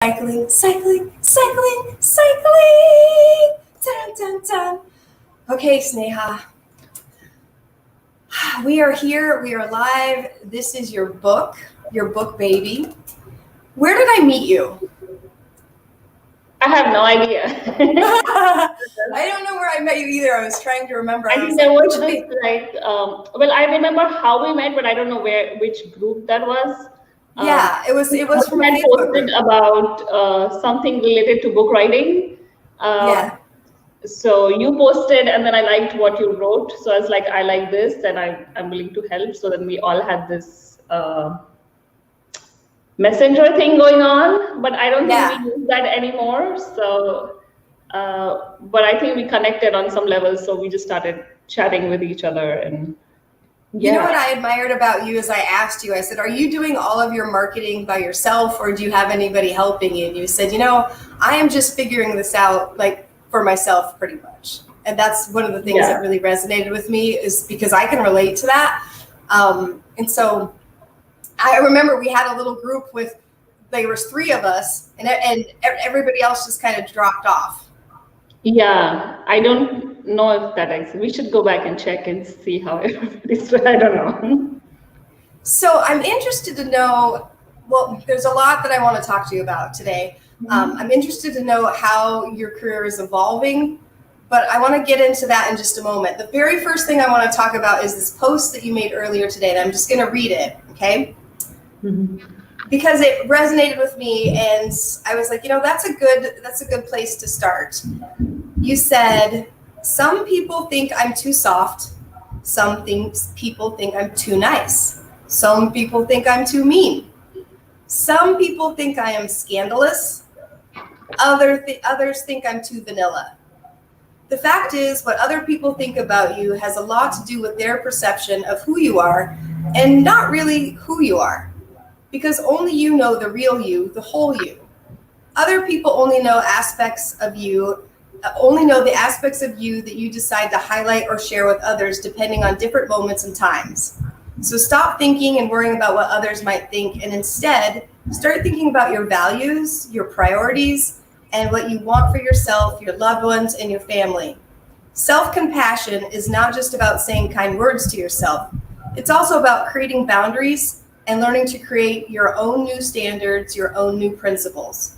Cycling, cycling, cycling, cycling. Dun, dun, dun. Okay, Sneha. We are here. We are live. This is your book baby. Where did I meet you? I have no idea. I don't know where I met you either. I was trying to remember. I think there was this well, I remember how we met, but I don't know which group that was. Yeah, it was from a Facebook posted group about something related to book writing. Yeah. So you posted, and then I liked what you wrote. So I was like, I like this, and I'm willing to help. So then we all had this messenger thing going on, but I don't think we use that anymore. So, but I think we connected on some level. So we just started chatting with each other. And you know what I admired about you is I asked you, I said, are you doing all of your marketing by yourself, or do you have anybody helping you? And you said, I am just figuring this out like for myself pretty much. And that's one of the things that really resonated with me, is because I can relate to that. And so I remember we had a little group there was 3 of us, and everybody else just kind of dropped off. Yeah, I don't know if that exists. We should go back and check and see how everybody's doing. I don't know. So I'm interested to know, well, there's a lot that I want to talk to you about today. I'm interested to know how your career is evolving, but I want to get into that in just a moment. The very first thing I want to talk about is this post that you made earlier today, and I'm just going to read it, okay? Because it resonated with me, and I was like, that's a good place to start. You said, some people think I'm too soft. Some people think I'm too nice. Some people think I'm too mean. Some people think I am scandalous. Others think I'm too vanilla. The fact is, what other people think about you has a lot to do with their perception of who you are, and not really who you are. Because only you know the real you, the whole you. Other people only know the aspects of you that you decide to highlight or share with others depending on different moments and times. So stop thinking and worrying about what others might think, and instead start thinking about your values, your priorities, and what you want for yourself, your loved ones, and your family. Self-compassion is not just about saying kind words to yourself. It's also about creating boundaries and learning to create your own new standards, your own new principles.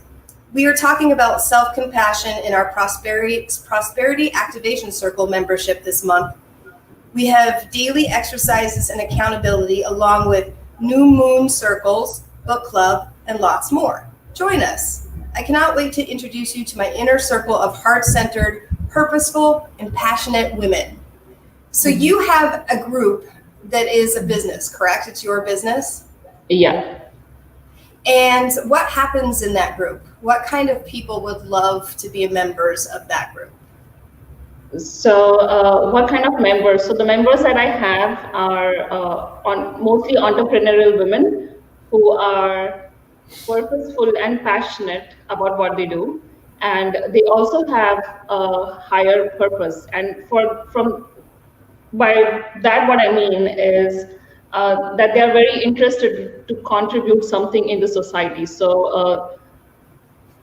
We are talking about self-compassion in our Prosperity Activation Circle membership this month. We have daily exercises and accountability, along with new moon circles, book club, and lots more. Join us. I cannot wait to introduce you to my inner circle of heart-centered, purposeful, and passionate women. So you have a group that is a business, correct? It's your business? Yeah. And what happens in that group? What kind of people would love to be members of that group? So what kind of members? So the members that I have are mostly entrepreneurial women who are purposeful and passionate about what they do. And they also have a higher purpose. And by that, what I mean is that they are very interested to contribute something in the society. So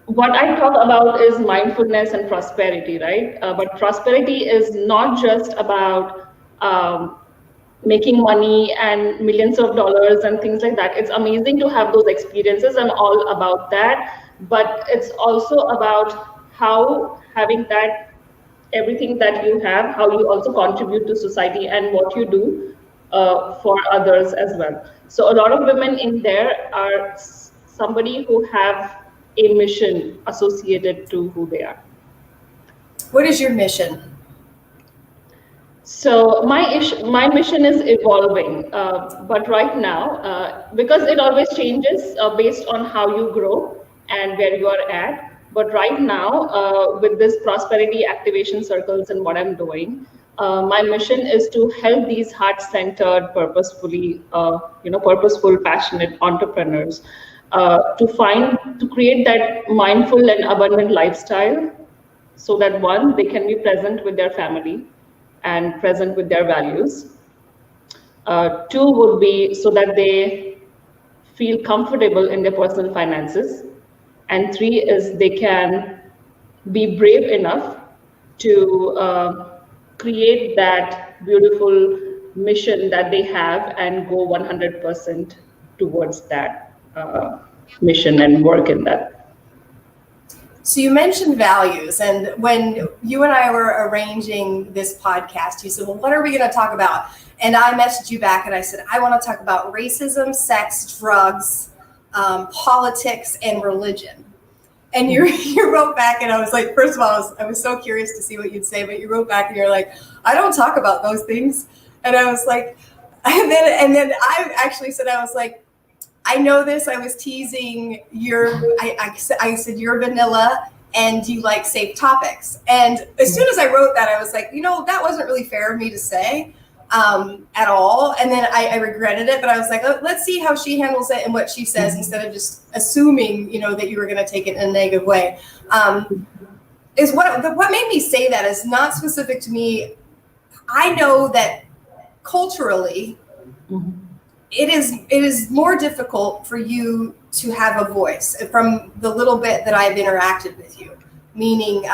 what I talk about is mindfulness and prosperity, right? But prosperity is not just about making money and millions of dollars and things like that. It's amazing to have those experiences and all about that. But it's also about how having that, everything that you have, how you also contribute to society and what you do for others as well. So a lot of women in there are somebody who have a mission associated to who they are. What is your mission? So my mission is evolving, but right now, because it always changes based on how you grow and where you are at. But right now, with this prosperity activation circles and what I'm doing, my mission is to help these heart-centered, purposeful, passionate entrepreneurs to create that mindful and abundant lifestyle, so that one, they can be present with their family and present with their values. 2 would be so that they feel comfortable in their personal finances. And 3 is they can be brave enough to create that beautiful mission that they have and go 100% towards that mission and work in that. So you mentioned values, and when you and I were arranging this podcast, you said, well, what are we going to talk about? And I messaged you back and I said, I want to talk about racism, sex, drugs, politics, and religion. And you wrote back, and I was like, first of all, I was so curious to see what you'd say, but you wrote back and you're like, I don't talk about those things. And I was like, and then I actually said, I was like, I know this. I was teasing I said you're vanilla and you like safe topics. And as soon as I wrote that, I was like, that wasn't really fair of me to say at all. And then I regretted it, but I was like, let's see how she handles it and what she says instead of just assuming, that you were going to take it in a negative way. Is what made me say that is not specific to me. I know that culturally, it is more difficult for you to have a voice from the little bit that I've interacted with you, meaning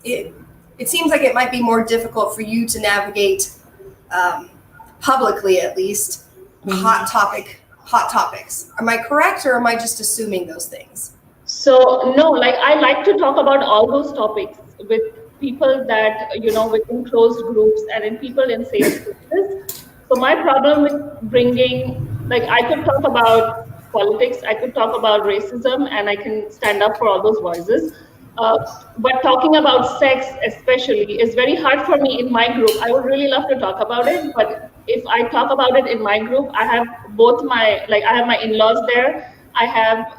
it seems like it might be more difficult for you to navigate publicly, at least, hot topics. Am I correct, or am I just assuming those things? So no, I like to talk about all those topics with people that, within closed groups and in people in safe spaces. So my problem with bringing, I could talk about politics, I could talk about racism, and I can stand up for all those voices. But talking about sex especially is very hard for me in my group. I would really love to talk about it, but if I talk about it in my group, I have I have my in-laws there, I have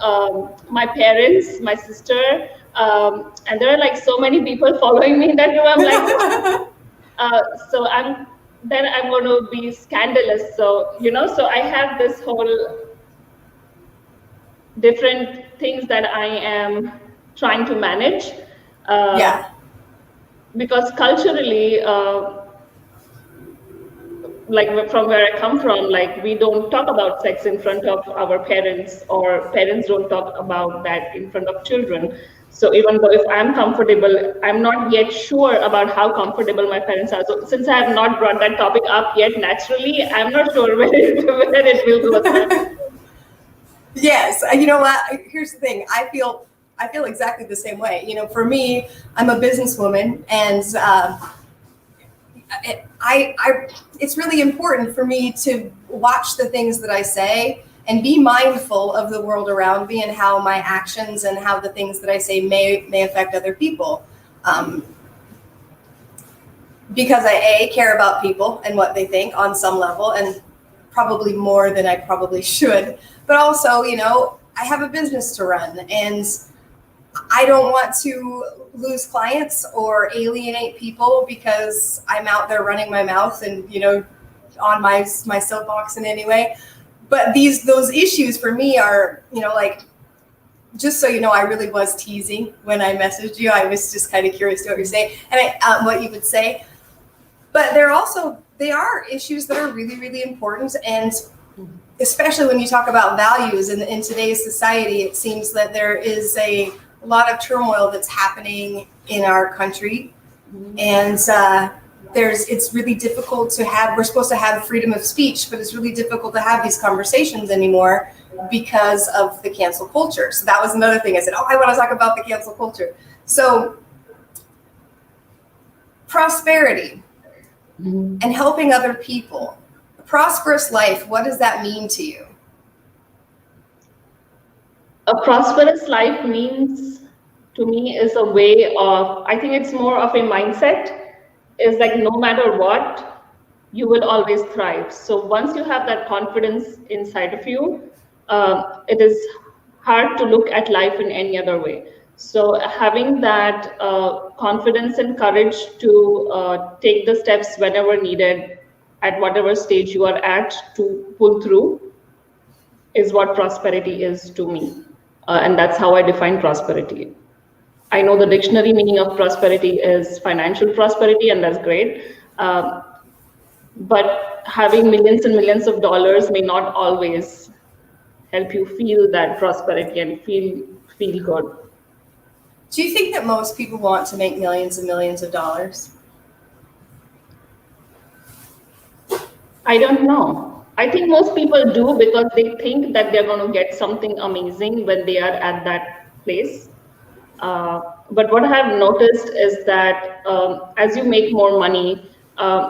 my parents, my sister, and there are so many people following me in that group. I'm so I'm going to be scandalous. So, so I have this whole different things that I am trying to manage. Because culturally, from where I come from, we don't talk about sex in front of our parents, or parents don't talk about that in front of children. So even though if I'm comfortable, I'm not yet sure about how comfortable my parents are. So since I have not brought that topic up yet naturally, I'm not sure where it will go. Yes, you know what? Here's the thing. I feel exactly the same way. For me, I'm a businesswoman, and it's really important for me to watch the things that I say and be mindful of the world around me and how my actions and how the things that I say may affect other people. Because I care about people and what they think on some level, and probably more than I probably should. But also, I have a business to run, and I don't want to lose clients or alienate people because I'm out there running my mouth and, on my soapbox in any way. But those issues for me are, just so you know, I really was teasing when I messaged you. I was just kind of curious to what you're saying and what you would say. But they are issues that are really, really important. And especially when you talk about values in today's society, it seems that there is a lot of turmoil that's happening in our country. And it's really difficult to have, we're supposed to have freedom of speech, but it's really difficult to have these conversations anymore because of the cancel culture. So that was another thing I said, I want to talk about the cancel culture. So prosperity and helping other people, a prosperous life, what does that mean to you? A prosperous life means, to me, is a way of, I think it's more of a mindset, is no matter what, you will always thrive. So once you have that confidence inside of you, it is hard to look at life in any other way. So having that confidence and courage to take the steps whenever needed, at whatever stage you are at, to pull through, is what prosperity is to me. And that's how I define prosperity. I know the dictionary meaning of prosperity is financial prosperity, and that's great. But having millions and millions of dollars may not always help you feel that prosperity and feel feel good. Do you think that most people want to make millions and millions of dollars? I don't know. I think most people do because they think that they're going to get something amazing when they are at that place. But what I have noticed is that as you make more money,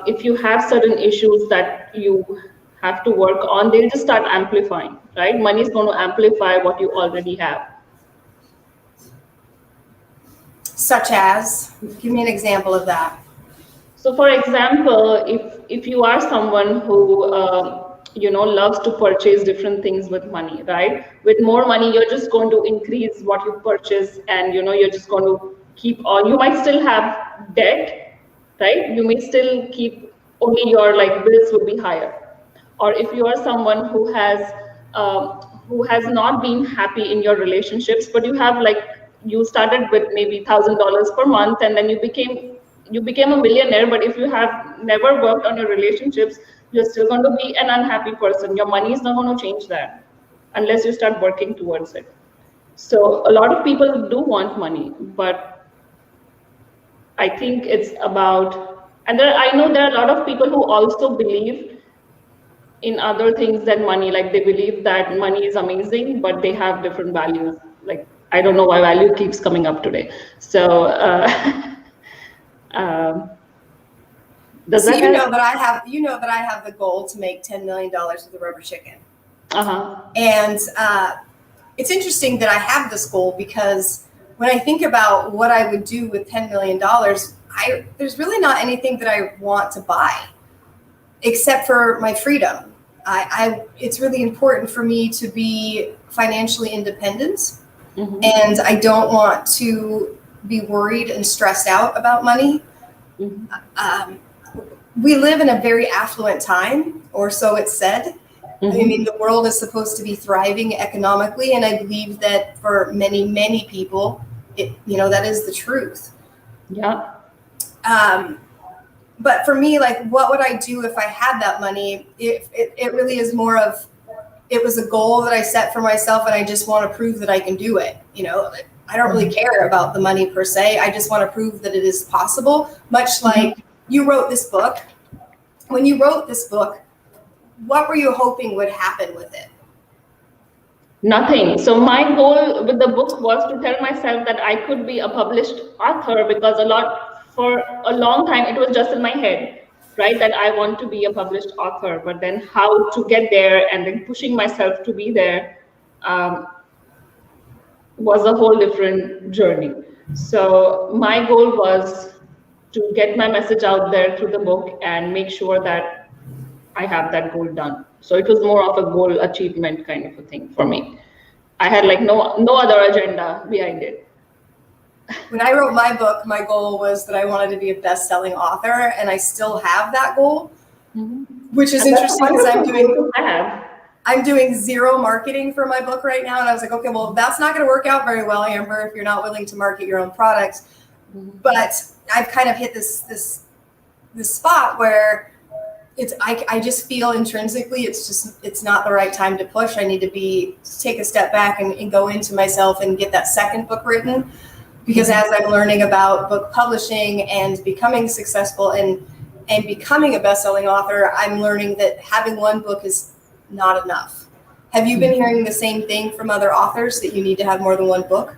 if you have certain issues that you have to work on, they'll just start amplifying, right? Money is going to amplify what you already have. Such as? Give me an example of that. So, for example, if you are someone who loves to purchase different things with money, right? With more money, you're just going to increase what you purchase, and you're just going to keep on. You might still have debt, right? You may still keep only your bills will be higher. Or if you are someone who has not been happy in your relationships, but you started with maybe $1,000 per month, and then you became a millionaire, but if you have never worked on your relationships, you're still going to be an unhappy person. Your money is not going to change that unless you start working towards it. So a lot of people do want money, but I think it's about, and I know there are a lot of people who also believe in other things than money. Like they believe that money is amazing, but they have different values. Like, I don't know why value keeps coming up today. So, so you know that I have the goal to make $10 million with a rubber chicken. And it's interesting that I have this goal because when I think about what I would do with $10 million, there's really not anything that I want to buy except for my freedom. It's really important for me to be financially independent, and I don't want to be worried and stressed out about money. We live in a very affluent time, or so it's said. I mean, the world is supposed to be thriving economically, and I believe that for many, many people, that is the truth. Yeah. But for me, what would I do if I had that money? It really is more of, it was a goal that I set for myself, and I just want to prove that I can do it. I don't really care about the money per se. I just want to prove that it is possible. Much like you wrote this book. When you wrote this book, what were you hoping would happen with it? Nothing. So my goal with the book was to tell myself that I could be a published author, because for a long time it was just in my head, right? That I want to be a published author, but then how to get there and then pushing myself to be there was a whole different journey. So my goal was to get my message out there through the book and make sure that I have that goal done. So it was more of a goal achievement kind of a thing for me. I had no other agenda behind it. When I wrote my book, my goal was that I wanted to be a best-selling author, and I still have that goal, which is interesting because I'm doing zero marketing for my book right now, and I was like, okay, well, that's not going to work out very well, Amber, if you're not willing to market your own products. But I've kind of hit this spot where I just feel intrinsically it's not the right time to push. I need to take a step back and go into myself and get that second book written. Because as I'm learning about book publishing and becoming successful and becoming a best-selling author, I'm learning that having one book is not enough. Have you been hearing the same thing from other authors, that you need to have more than one book?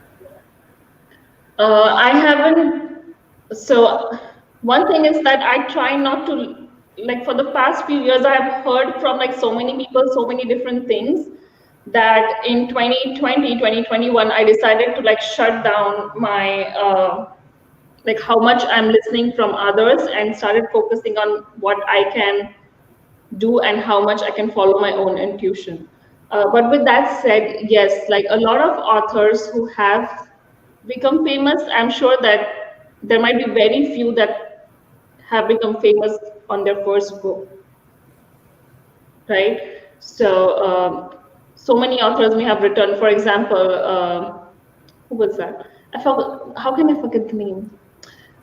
I haven't. So one thing is that I try not to, for the past few years, I have heard from so many people, so many different things, that in 2020, 2021, I decided to shut down my, how much I'm listening from others, and started focusing on what I can do and how much I can follow my own intuition. But with that said, yes, a lot of authors who have become famous, I'm sure that there might be very few that have become famous on their first book, right? So, so many authors may have written, for example, who was that? I forgot. How can I forget the name?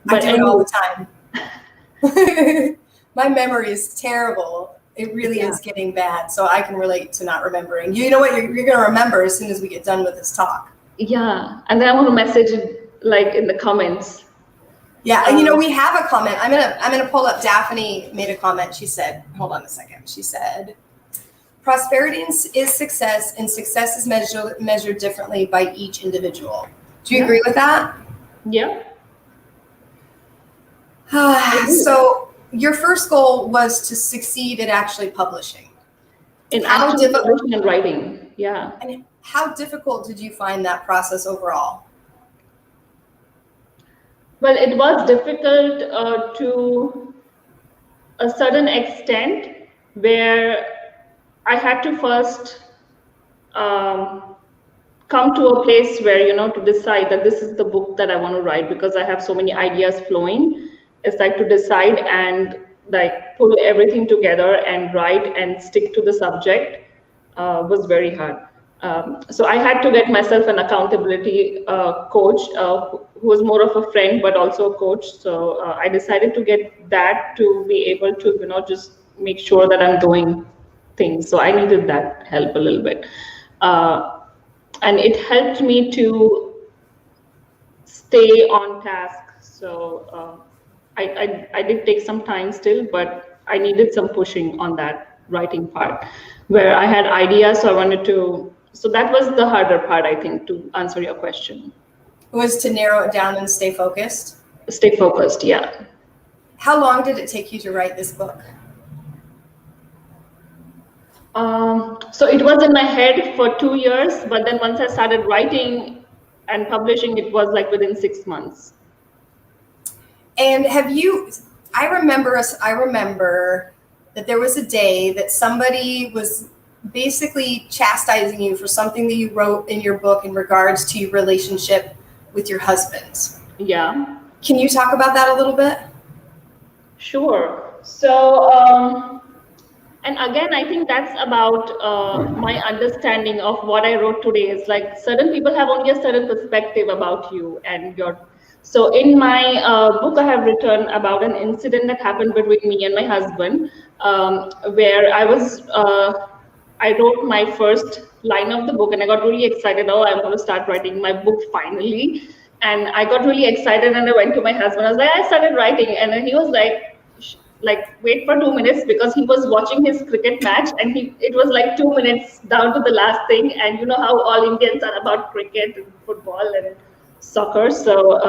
But I do it all the time. My memory is terrible. It really is getting bad. So I can relate to not remembering. You know what? You're going to remember as soon as we get done with this talk. Yeah, and then I want to message it like in the comments. Yeah, and we have a comment. I'm gonna pull up. Daphne made a comment. She said, hold on a second. She said, prosperity is success, and success is measured differently by each individual. Do you agree with that? Yeah. So your first goal was to succeed at actually publishing. Publishing and writing. Yeah. And how difficult did you find that process overall? Well, it was difficult to a certain extent, where I had to first come to a place where, to decide that this is the book that I want to write, because I have so many ideas flowing. It's like to decide and like pull everything together and write and stick to the subject was very hard. So I had to get myself an accountability coach who was more of a friend but also a coach. So I decided to get that to be able to just make sure that I'm doing things. So I needed that help a little bit, and it helped me to stay on task. So I did take some time still, but I needed some pushing on that writing part, where I had ideas, so I wanted to. So that was the harder part, I think, to answer your question. Was to narrow it down and stay focused? Stay focused, yeah. How long did it take you to write this book? So it was in my head for 2 years, but then once I started writing and publishing, it was like within 6 months. And I remember that there was a day that somebody was basically chastising you for something that you wrote in your book in regards to your relationship with your husband. Yeah. Can you talk about that a little bit? Sure. So, and again, I think that's about my understanding of what I wrote today. Is like certain people have only a certain perspective about you and your. So in my book, I have written about an incident that happened between me and my husband, where I wrote my first line of the book, and I got really excited. Oh, I'm going to start writing my book finally. And I got really excited, and I went to my husband. I was like, I started writing. And then he was like, wait for 2 minutes, because he was watching his cricket match, and it was like 2 minutes down to the last thing. And you know how all Indians are about cricket and football and soccer. So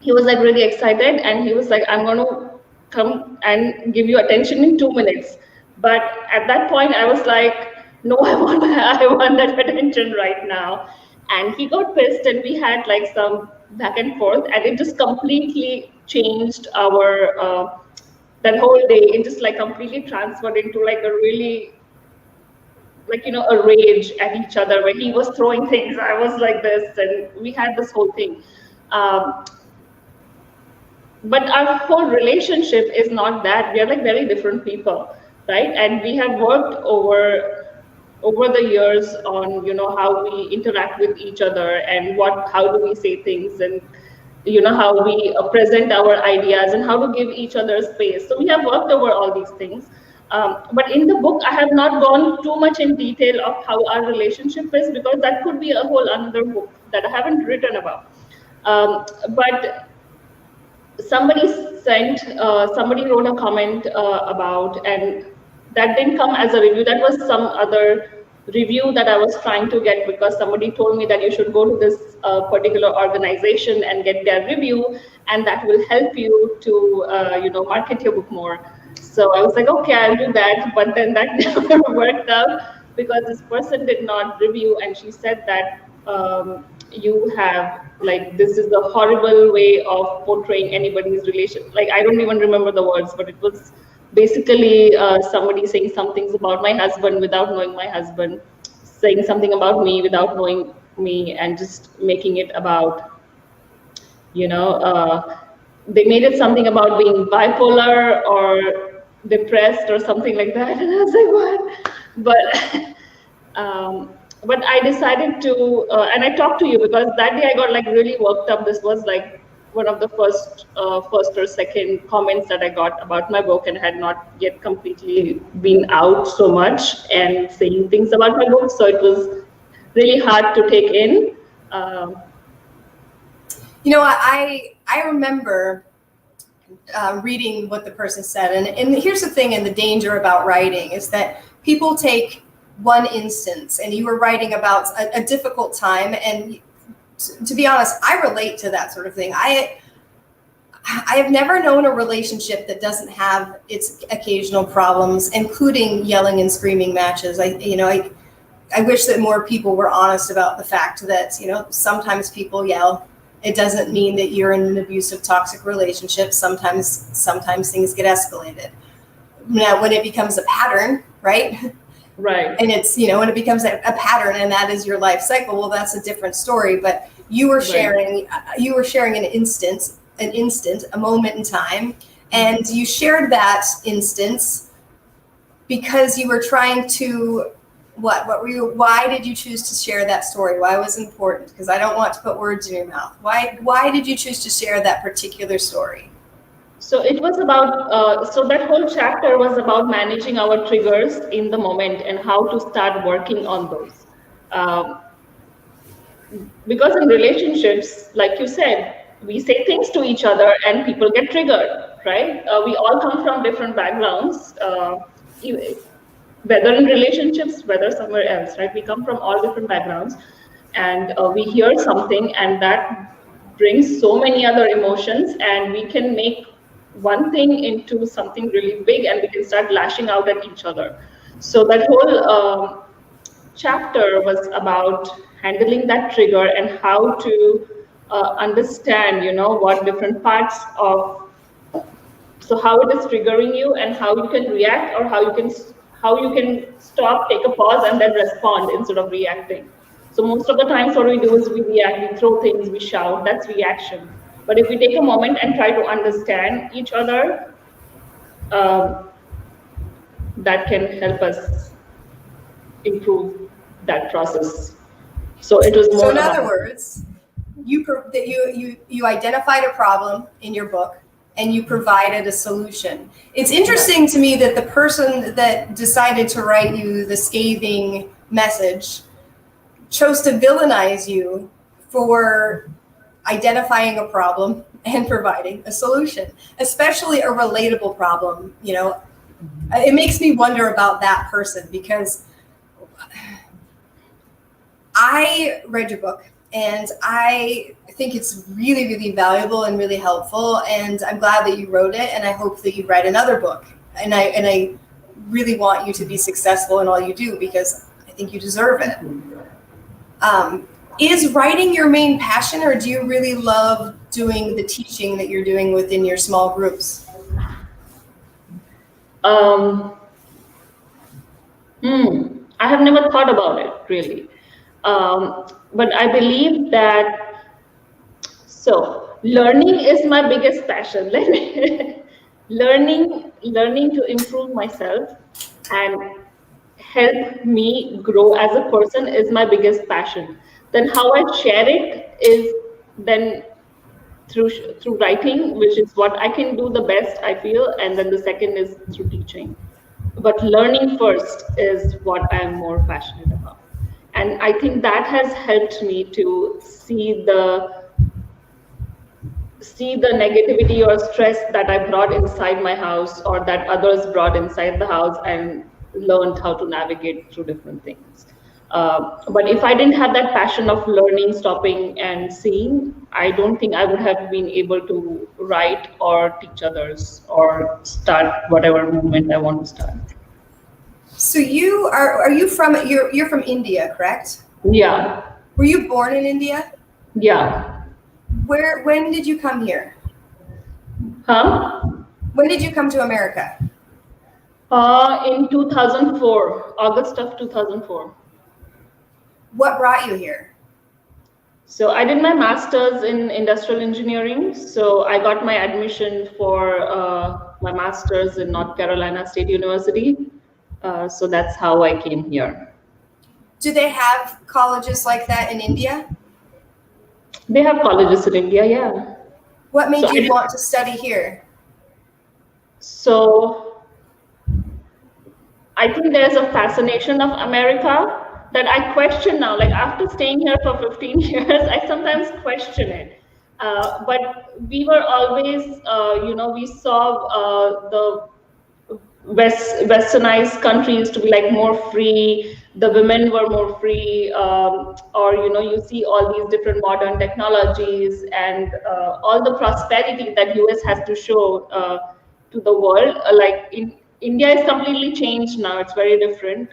he was like really excited, and he was like, I'm going to come and give you attention in 2 minutes. But at that point, I was like, no, I want that attention right now. And he got pissed, and we had like some back and forth, and it just completely changed our that whole day. It just like completely transferred into like a really a rage at each other, where he was throwing things, I was like this, and we had this whole thing. But our whole relationship is not that. We are like very different people, right? And we have worked over the years on how we interact with each other, and how do we say things, and how we present our ideas, and how to give each other space. So we have worked over all these things. But in the book, I have not gone too much in detail of how our relationship is, because that could be a whole another book that I haven't written about. But somebody wrote a comment about, and that didn't come as a review. That was some other review that I was trying to get, because somebody told me that you should go to this particular organization and get their review, and that will help you to market your book more. So I was like, okay, I'll do that. But then that never worked out, because this person did not review, and she said that you have this is the horrible way of portraying anybody's relation. I don't even remember the words, but it was basically somebody saying some things about my husband without knowing my husband, saying something about me without knowing me, and just making it about, they made it something about being bipolar or depressed or something like that. And I was like, what? But I decided to, and I talked to you, because that day I got really worked up. This was one of the first or second comments that I got about my book, and had not yet completely been out so much and saying things about my book. So it was really hard to take in. I remember reading what the person said, and here's the thing, and the danger about writing is that people take one instance, and you were writing about a difficult time, and to be honest, I relate to that sort of thing. I have never known a relationship that doesn't have its occasional problems, including yelling and screaming matches. I wish that more people were honest about the fact that, sometimes people yell. It doesn't mean that you're in an abusive, toxic relationship. Sometimes things get escalated. Now, when it becomes a pattern, right? Right. And it's, when it becomes a pattern and that is your life cycle, well, that's a different story. But you were sharing, an instant, a moment in time, and you shared that instance because you were trying to, why did you choose to share that story? Why was it important? Because I don't want to put words in your mouth. Why did you choose to share that particular story? So it was about, so that whole chapter was about managing our triggers in the moment and how to start working on those. Because in relationships, like you said, we say things to each other and people get triggered, right? We all come from different backgrounds, whether in relationships, whether somewhere else, right? We come from all different backgrounds, and we hear something, and that brings so many other emotions, and we can make one thing into something really big, and we can start lashing out at each other. So that whole chapter was about handling that trigger and how to understand, what different parts of, so how it is triggering you and how you can react, or how you can stop, take a pause, and then respond instead of reacting. So most of the times what we do is we react, we throw things, we shout, that's reaction. But if we take a moment and try to understand each other, that can help us improve that process. So it was more. So in other words, you identified a problem in your book and you provided a solution. It's interesting to me that the person that decided to write you the scathing message chose to villainize you for identifying a problem and providing a solution, especially a relatable problem. It makes me wonder about that person, because I read your book and I think it's really, really valuable and really helpful. And I'm glad that you wrote it, and I hope that you write another book. And I really want you to be successful in all you do, because I think you deserve it. Is writing your main passion, or do you really love doing the teaching that you're doing within your small groups? I have never thought about it, really. But I believe that, so learning is my biggest passion. learning to improve myself and help me grow as a person is my biggest passion. Then how I share it is then through writing, which is what I can do the best, I feel, and then the second is through teaching. But learning first is what I'm more passionate about. And I think that has helped me to see the negativity or stress that I brought inside my house, or that others brought inside the house, and learned how to navigate through different things. But if I didn't have that passion of learning, stopping and seeing, I don't think I would have been able to write or teach others or start whatever movement I want to start. So you're from India, correct? Yeah. Were you born in India? Yeah. When did you come here? Huh? When did you come to America? In 2004, August of 2004. What brought you here? So I did my master's in industrial engineering. So I got my admission for my master's in North Carolina State University. So that's how I came here. Do they have colleges like that in India? They have colleges in India, yeah. What made you want to study here? So I think there's a fascination of America that I question now. Like after staying here for 15 years, I sometimes question it. But we were always, we saw the westernized countries to be like more free, the women were more free, or you see all these different modern technologies and all the prosperity that US has to show to the world. Like in India is completely changed now, it's very different,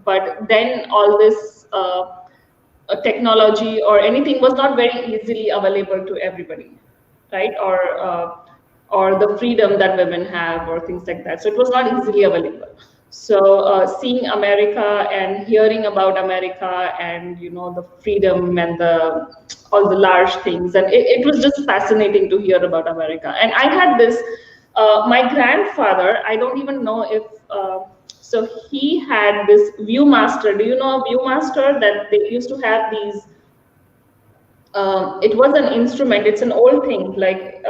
but then all this technology or anything was not very easily available to everybody, right? Or the freedom that women have or things like that. So it was not easily available. So seeing America and hearing about America and the freedom and all the large things, and it was just fascinating to hear about America. And I had this, my grandfather, I don't even know if so he had this Viewmaster. Do you know a Viewmaster? That they used to have these. It was an instrument. It's an old thing. Like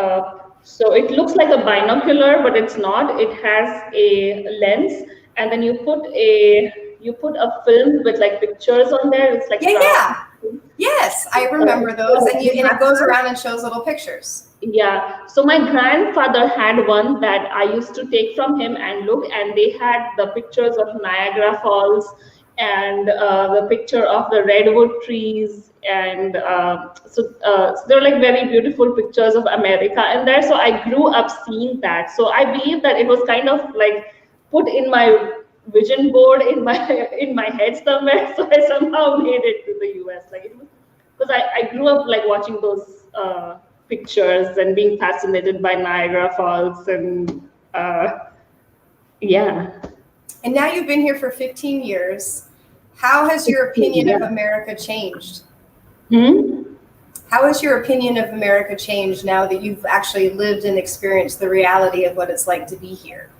so, it looks like a binocular, but it's not. It has a lens, and then you put a film with like pictures on there. It's like yeah. Yes, I remember those, and it goes around and shows little pictures. Yeah, so my grandfather had one that I used to take from him and look, and they had the pictures of Niagara Falls and the picture of the redwood trees, and so they're like very beautiful pictures of America in there. So I grew up seeing that. So I believe that it was kind of like put in my vision board in my head somewhere. So I somehow made it to the US, like because I grew up like watching those pictures and being fascinated by Niagara Falls, and yeah. And now you've been here for 15 years. How has your opinion of America changed? How has your opinion of America changed now that you've actually lived and experienced the reality of what it's like to be here?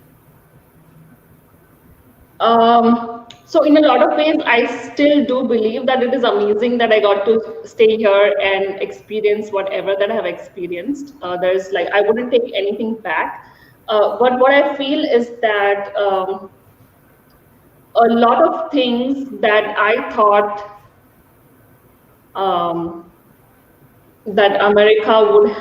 So in a lot of ways, I still do believe that it is amazing that I got to stay here and experience whatever that I have experienced. There's like, I wouldn't take anything back. But what I feel is that a lot of things that I thought that America would,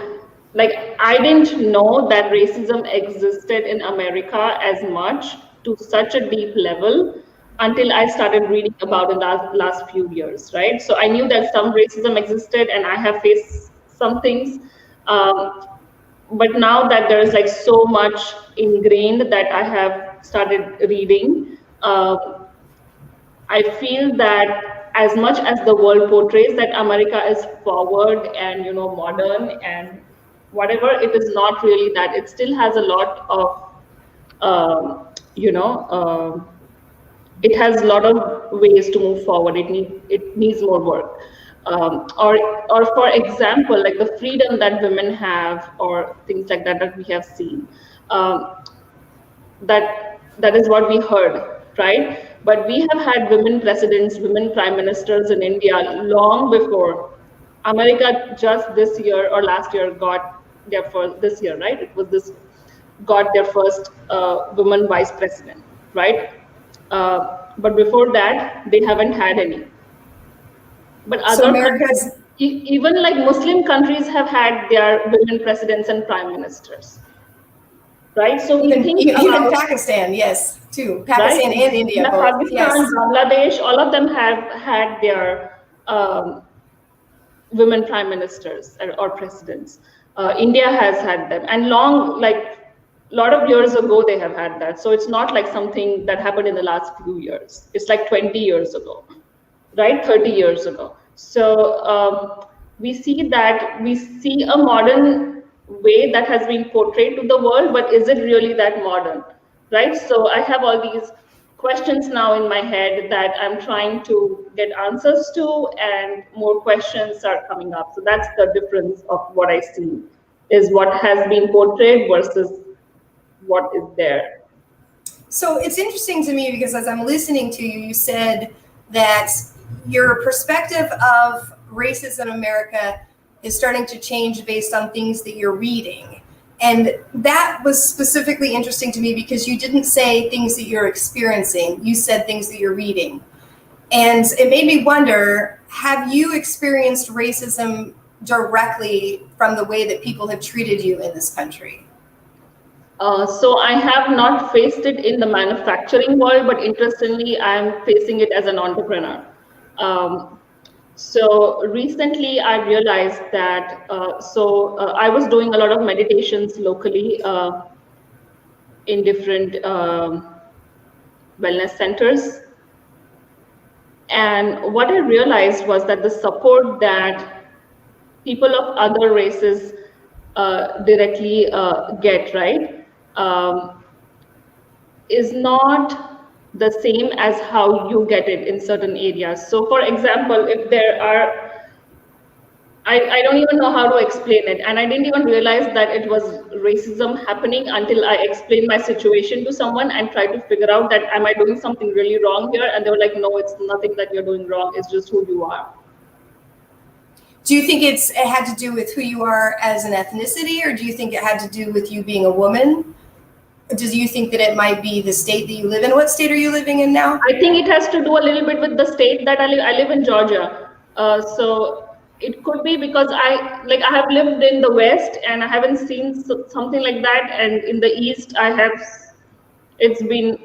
like, I didn't know that racism existed in America as much to such a deep level until I started reading about it last few years, right? So I knew that some racism existed and I have faced some things. But now that there is like so much ingrained that I have started reading, I feel that as much as the world portrays that America is forward and modern and whatever, it is not really that. It still has a lot of it has a lot of ways to move forward. It needs more work. Or for example, like the freedom that women have, or things like that we have seen. That is what we heard, right? But we have had women presidents, women prime ministers in India long before America. Just this year or last year got their first. This year, right? It was this got their first woman vice president, right? But before that, they haven't had any. But other countries, even like Muslim countries, have had their women presidents and prime ministers, right? So we think even Pakistan, yes, too. Pakistan, right? And India, both. Pakistan, yes. Bangladesh, all of them have had their women prime ministers or presidents. India has had them, and a lot of years ago they have had that. So it's not like something that happened in the last few years. It's like 20 years ago, right? 30 years ago. So we see a modern way that has been portrayed to the world, but is it really that modern, right? So I have all these questions now in my head that I'm trying to get answers to, and more questions are coming up. So that's the difference of what I see, is what has been portrayed versus what is there. So it's interesting to me because as I'm listening to you, you said that your perspective of racism in America is starting to change based on things that you're reading. And that was specifically interesting to me because you didn't say things that you're experiencing. You said things that you're reading. And it made me wonder, have you experienced racism directly from the way that people have treated you in this country? So I have not faced it in the manufacturing world, but interestingly, I'm facing it as an entrepreneur. So recently I realized that, I was doing a lot of meditations locally in different wellness centers. And what I realized was that the support that people of other races directly get, right, is not the same as how you get it in certain areas. So for example, if there are, I don't even know how to explain it. And I didn't even realize that it was racism happening until I explained my situation to someone and tried to figure out that, am I doing something really wrong here? And they were like, no, it's nothing that you're doing wrong. It's just who you are. Do you think it had to do with who you are as an ethnicity, or do you think it had to do with you being a woman? Do you think that it might be the state that you live in? What state are you living in now? I think it has to do a little bit with the state that I live. I live in Georgia. So it could be because I have lived in the West and I haven't seen something like that. And in the East, it's been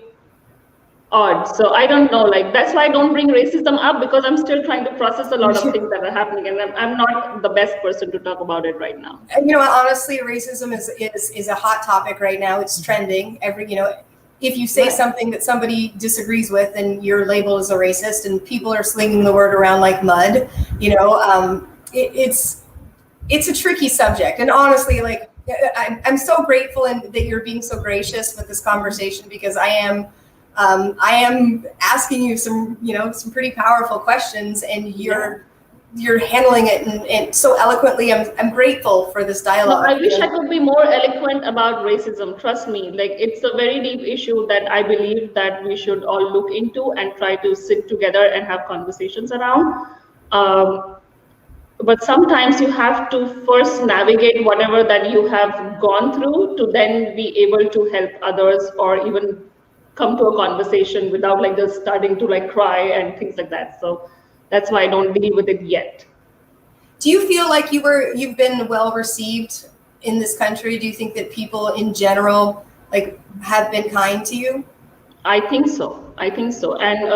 odd. So I don't know, that's why I don't bring racism up, because I'm still trying to process a lot of things that are happening, and I'm not the best person to talk about it right now. And you know what, honestly, racism is a hot topic right now. It's trending. If you say something that somebody disagrees with, then you're labeled as a racist, and people are slinging the word around like mud. It's a tricky subject, and honestly, I'm so grateful that you're being so gracious with this conversation, because I am asking you some pretty powerful questions, and you're handling it and so eloquently. I'm grateful for this dialogue. No, I wish I could be more eloquent about racism. Trust me, it's a very deep issue that I believe that we should all look into and try to sit together and have conversations around. But sometimes you have to first navigate whatever that you have gone through to then be able to help others, or even come to a conversation without just starting to cry and things like that. So that's why I don't deal with it yet. Do you feel like you've been well received in this country? Do you think that people in general have been kind to you? I think so. And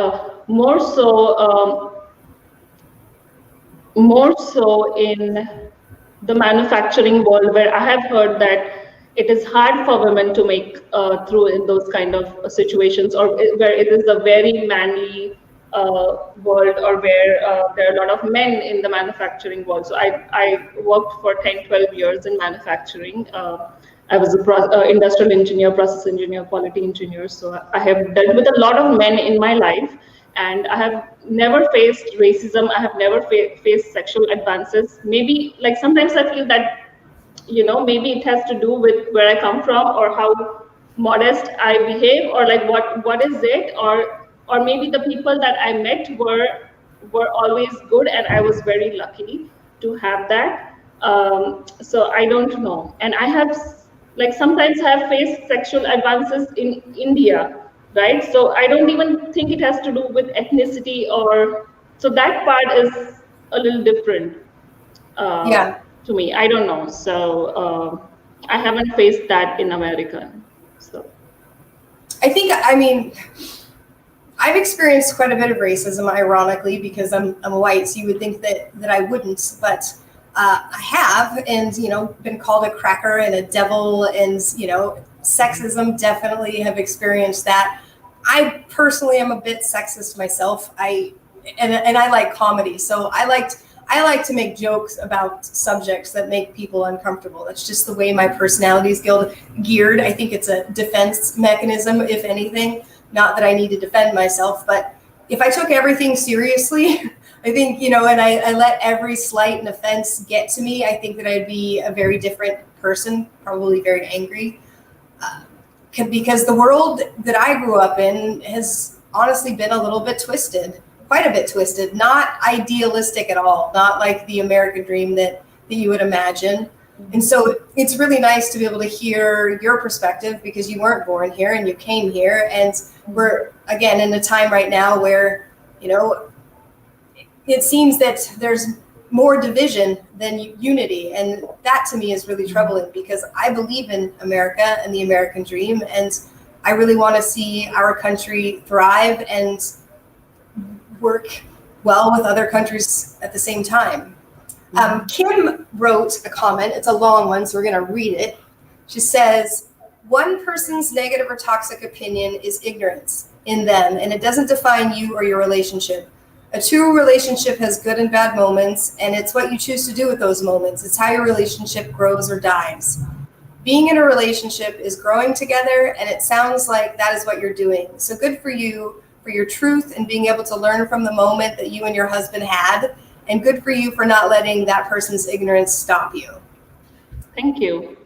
more so in the manufacturing world, where I have heard that it is hard for women to make through in those kind of situations, or where it is a very manly world, or where there are a lot of men in the manufacturing world. So I worked for 10-12 years in manufacturing. I was an industrial engineer, process engineer, quality engineer. So I have dealt with a lot of men in my life, and I have never faced racism. I have never faced sexual advances. Maybe sometimes I feel that maybe it has to do with where I come from, or how modest I behave, or what is it, or maybe the people that I met were always good, and I was very lucky to have that. So I don't know. And I have sometimes have faced sexual advances in India, right? So I don't even think it has to do with ethnicity, so that part is a little different. To me, I don't know. So I haven't faced that in America. So I've experienced quite a bit of racism, ironically, because I'm white. So you would think that I wouldn't, but I have, and been called a cracker and a devil, and sexism, definitely have experienced that. I personally am a bit sexist myself. I like comedy, so I like to make jokes about subjects that make people uncomfortable. That's just the way my personality is geared. I think it's a defense mechanism, if anything. Not that I need to defend myself, but if I took everything seriously, I think, and I let every slight and offense get to me, I think that I'd be a very different person, probably very angry. Because the world that I grew up in has honestly been a little bit twisted. Quite a bit twisted, not idealistic at all, not like the American dream that you would imagine. And so it's really nice to be able to hear your perspective, because you weren't born here and you came here. And we're, again, in a time right now where, You know, it seems that there's more division than unity. And that to me is really troubling, because I believe in America and the American dream. And I really want to see our country thrive and work well with other countries at the same time. Kim wrote a comment. It's a long one, so we're going to read it. She says, one person's negative or toxic opinion is ignorance in them, and it doesn't define you or your relationship. A true relationship has good and bad moments, and it's what you choose to do with those moments. It's how your relationship grows or dies. Being in a relationship is growing together, and it sounds like that is what you're doing. So good for you for your truth and being able to learn from the moment that you and your husband had, and good for you for not letting that person's ignorance stop you. Thank you.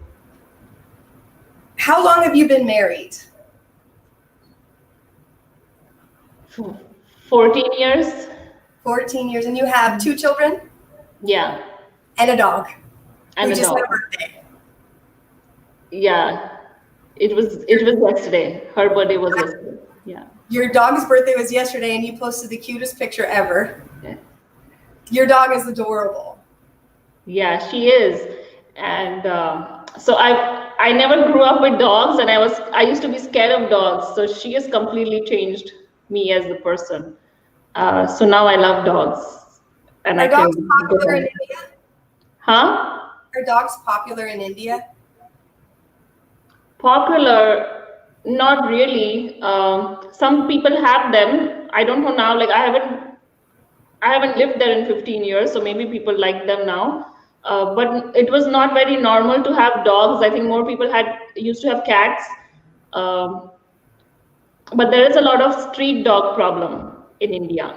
How long have you been married? 14 years. 14 years, and you have 2 children? Yeah. And a dog. And who a just dog. had a birthday. Yeah. It was yesterday. Her birthday was yesterday. Yeah. Your dog's birthday was yesterday, and you posted the cutest picture ever. Yeah. Your dog is adorable. Yeah, she is. And so I never grew up with dogs, and I used to be scared of dogs. So she has completely changed me as the person. So now I love dogs. And Are dogs popular in India? Huh? Are dogs popular in India? Popular, not really. Some people have them. I don't know now. Like I haven't lived there in 15 years, so maybe people like them now. But it was not very normal to have dogs. I think more people used to have cats. But there is a lot of street dog problem in India.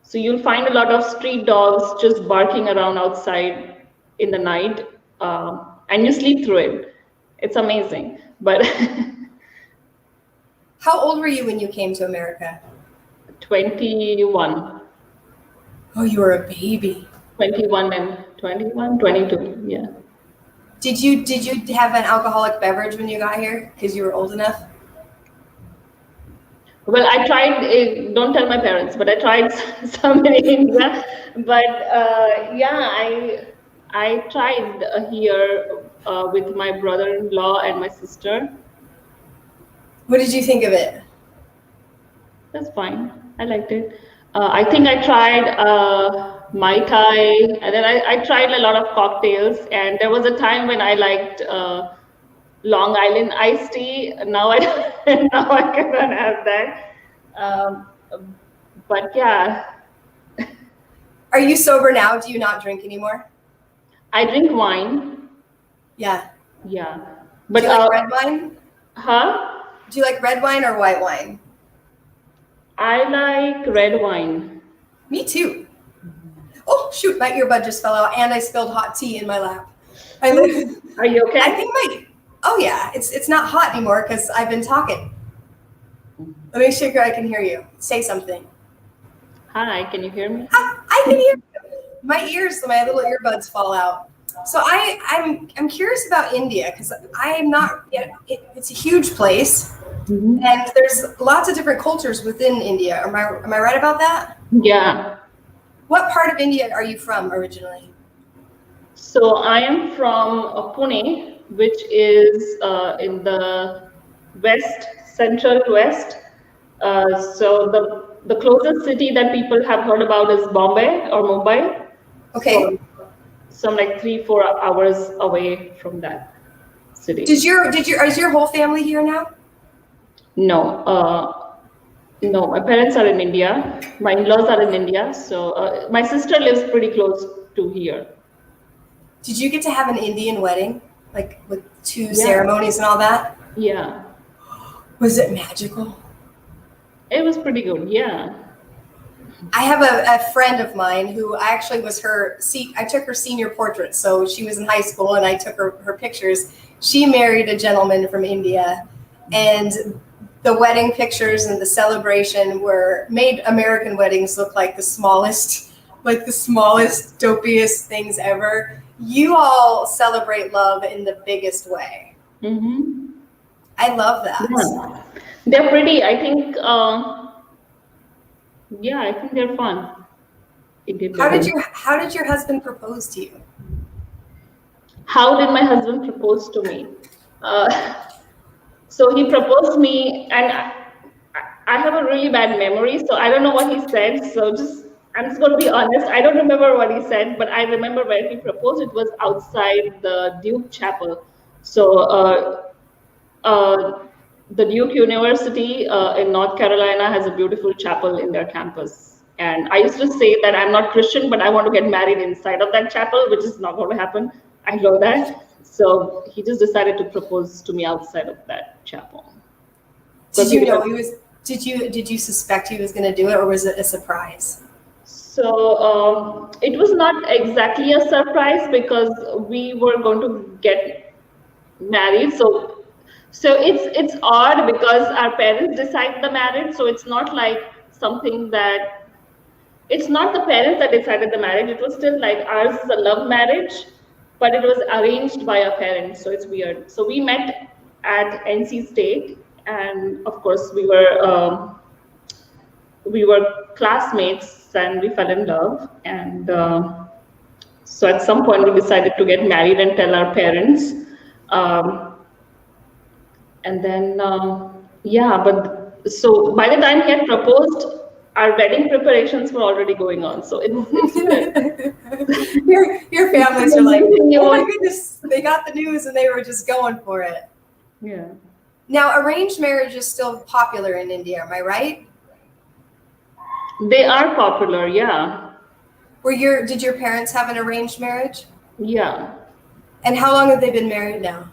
So you'll find a lot of street dogs just barking around outside in the night, and you sleep through it. It's amazing. But How old were you when you came to America? 21. Oh, you were a baby. 21 and 21, 22, yeah. Did you have an alcoholic beverage when you got here because you were old enough? Well, I tried, don't tell my parents, but I tried some in India. But yeah, I tried here with my brother-in-law and my sister. What did you think of it? That's fine. I liked it. I think I tried Mai Tai, and then I tried a lot of cocktails. And there was a time when I liked Long Island iced tea. Now I cannot have that. But yeah. Are you sober now? Do you not drink anymore? I drink wine. Yeah. Yeah. But do you like red wine? Huh? Do you like red wine or white wine? I like red wine. Me too. Oh shoot, my earbud just fell out, and I spilled hot tea in my lap. Are you okay? I think oh yeah, it's not hot anymore because I've been talking. Let me see if I can hear you. Say something. Hi, can you hear me? I can hear you. My little earbuds fall out. So I'm curious about India because I'm not yet. It's a huge place, and there's lots of different cultures within India. Am I right about that? Yeah. What part of India are you from originally? So I am from Pune, which is in the west, central west. So the closest city that people have heard about is Bombay or Mumbai. Okay. So I'm like 3-4 hours away from that city. Is your whole family here now? No. No, my parents are in India. My in-laws are in India. So my sister lives pretty close to here. Did you get to have an Indian wedding, like with 2 ceremonies and all that? Yeah. Was it magical? It was pretty good, yeah. I have a friend of mine who actually was I took her senior portrait. So she was in high school and I took her pictures. She married a gentleman from India, and the wedding pictures and the celebration made American weddings look like the smallest, dopiest things ever. You all celebrate love in the biggest way. Mm-hmm. I love that. Yeah. They're pretty. I think Yeah, I think they're fun. Indian How did weddings. your husband propose to you? How did my husband propose to me? Uh, so he proposed me, and I have a really bad memory, so I don't know what he said. So I'm just going to be honest. I don't remember what he said, but I remember where he proposed. It was outside the Duke Chapel. So uh, the Duke University in North Carolina has a beautiful chapel in their campus. And I used to say that I'm not Christian, but I want to get married inside of that chapel, which is not going to happen. I know that. So he just decided to propose to me outside of that chapel. Did you know he was? Did you suspect he was going to do it, or was it a surprise? So it was not exactly a surprise because we were going to get married. So it's odd because our parents decide the marriage. So it's not like something that it's not the parents that decided the marriage. It was still like ours is a love marriage, but it was arranged by our parents. So it's weird. So we met at NC State, and of course we were classmates and we fell in love. And so at some point we decided to get married and tell our parents. Um, and then yeah, but so by the time he had proposed, our wedding preparations were already going on. So it's your families are like, oh my goodness, they got the news and they were just going for it. Yeah. Now, arranged marriage is still popular in India, am I right? They are popular, yeah. Did your parents have an arranged marriage? Yeah. And how long have they been married now?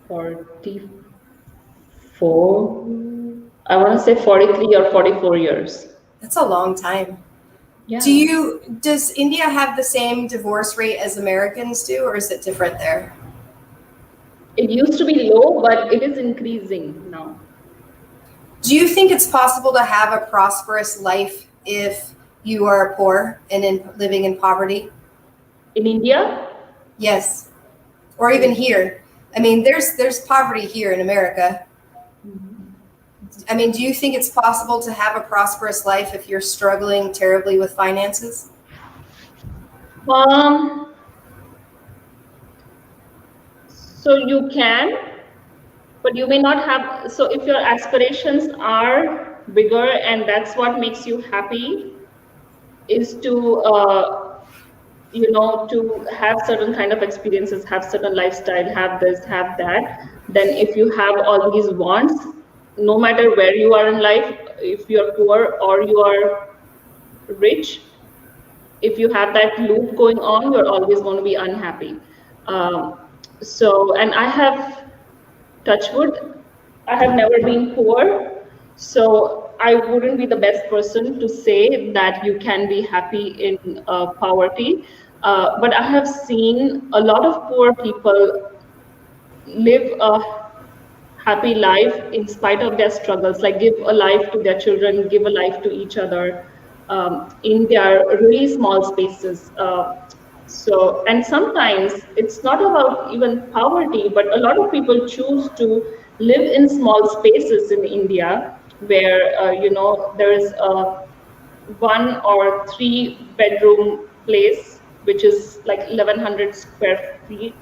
44. I want to say 43 or 44 years. That's a long time. Yeah. Does India have the same divorce rate as Americans do, or is it different there? It used to be low, but it is increasing now. Do you think it's possible to have a prosperous life if you are poor and living in poverty? In India? Yes. Or even here. I mean, there's poverty here in America. I mean, do you think it's possible to have a prosperous life if you're struggling terribly with finances? So you can, but you may not have. So if your aspirations are bigger and that's what makes you happy, is to to have certain kind of experiences, have certain lifestyle, have this, have that. Then if you have all these wants, no matter where you are in life, if you're poor or you are rich, if you have that loop going on, you're always going to be unhappy. And I have, touch wood, I have never been poor, so I wouldn't be the best person to say that you can be happy in poverty. But I have seen a lot of poor people live a happy life in spite of their struggles, like give a life to their children, give a life to each other in their really small spaces. And sometimes it's not about even poverty, but a lot of people choose to live in small spaces in India where, there is a 1 or 3 bedroom place, which is like 1100 square feet.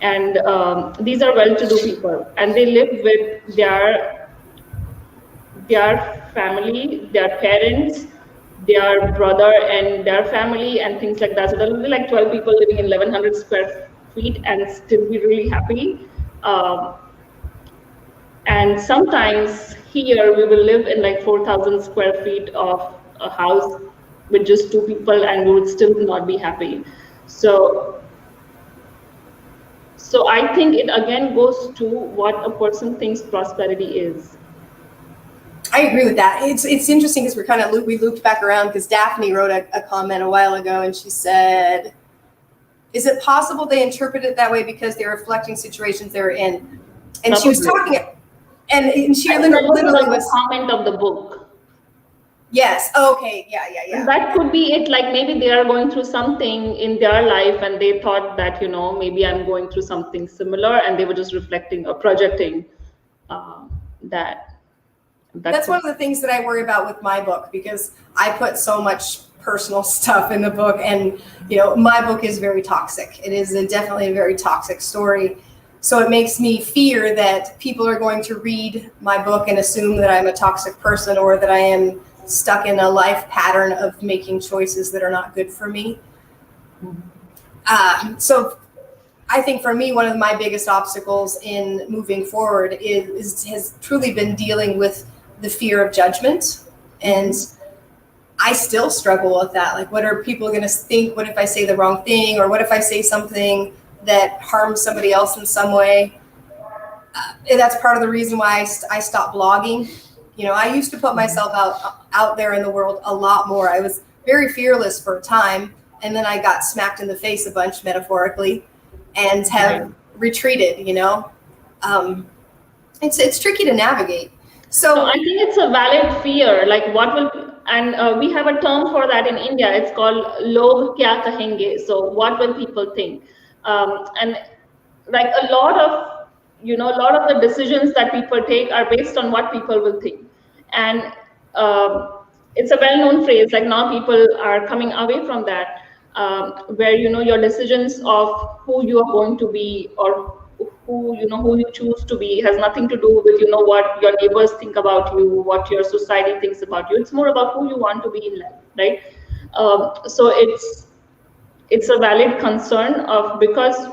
And these are well-to-do people, and they live with their family, their parents, their brother and their family and things like that. So there will be like 12 people living in 1100 square feet and still be really happy. And sometimes here we will live in like 4,000 square feet of a house with just 2 people and we would still not be happy. So I think it again goes to what a person thinks prosperity is. I agree with that. It's interesting because we looped back around because Daphne wrote a comment a while ago and she said, is it possible they interpret it that way because they're reflecting situations they were in? And she was talking, and she literally was comment of the book. Yes. Oh, okay. Yeah. That could be it. Like maybe they are going through something in their life and they thought that, maybe I'm going through something similar and they were just reflecting or projecting that. That's one of the things that I worry about with my book, because I put so much personal stuff in the book, and my book is very toxic. It is definitely a very toxic story. So it makes me fear that people are going to read my book and assume that I'm a toxic person, or that I am stuck in a life pattern of making choices that are not good for me. So I think for me, one of my biggest obstacles in moving forward has truly been dealing with the fear of judgment. And I still struggle with that. Like, what are people going to think? What if I say the wrong thing? Or what if I say something that harms somebody else in some way? And that's part of the reason why I stopped blogging. I used to put myself out there in the world a lot more. I was very fearless for a time, and then I got smacked in the face a bunch, metaphorically, and have retreated. It's tricky to navigate. So I think it's a valid fear. Like, we have a term for that in India. It's called "log kya kahenge." So what will people think? And like a lot of the decisions that people take are based on what people will think. And it's a well-known phrase. Like, now people are coming away from that, where your decisions of who you are going to be, or who you choose to be, has nothing to do with what your neighbors think about you, what your society thinks about you. It's more about who you want to be in life, right? So it's a valid concern because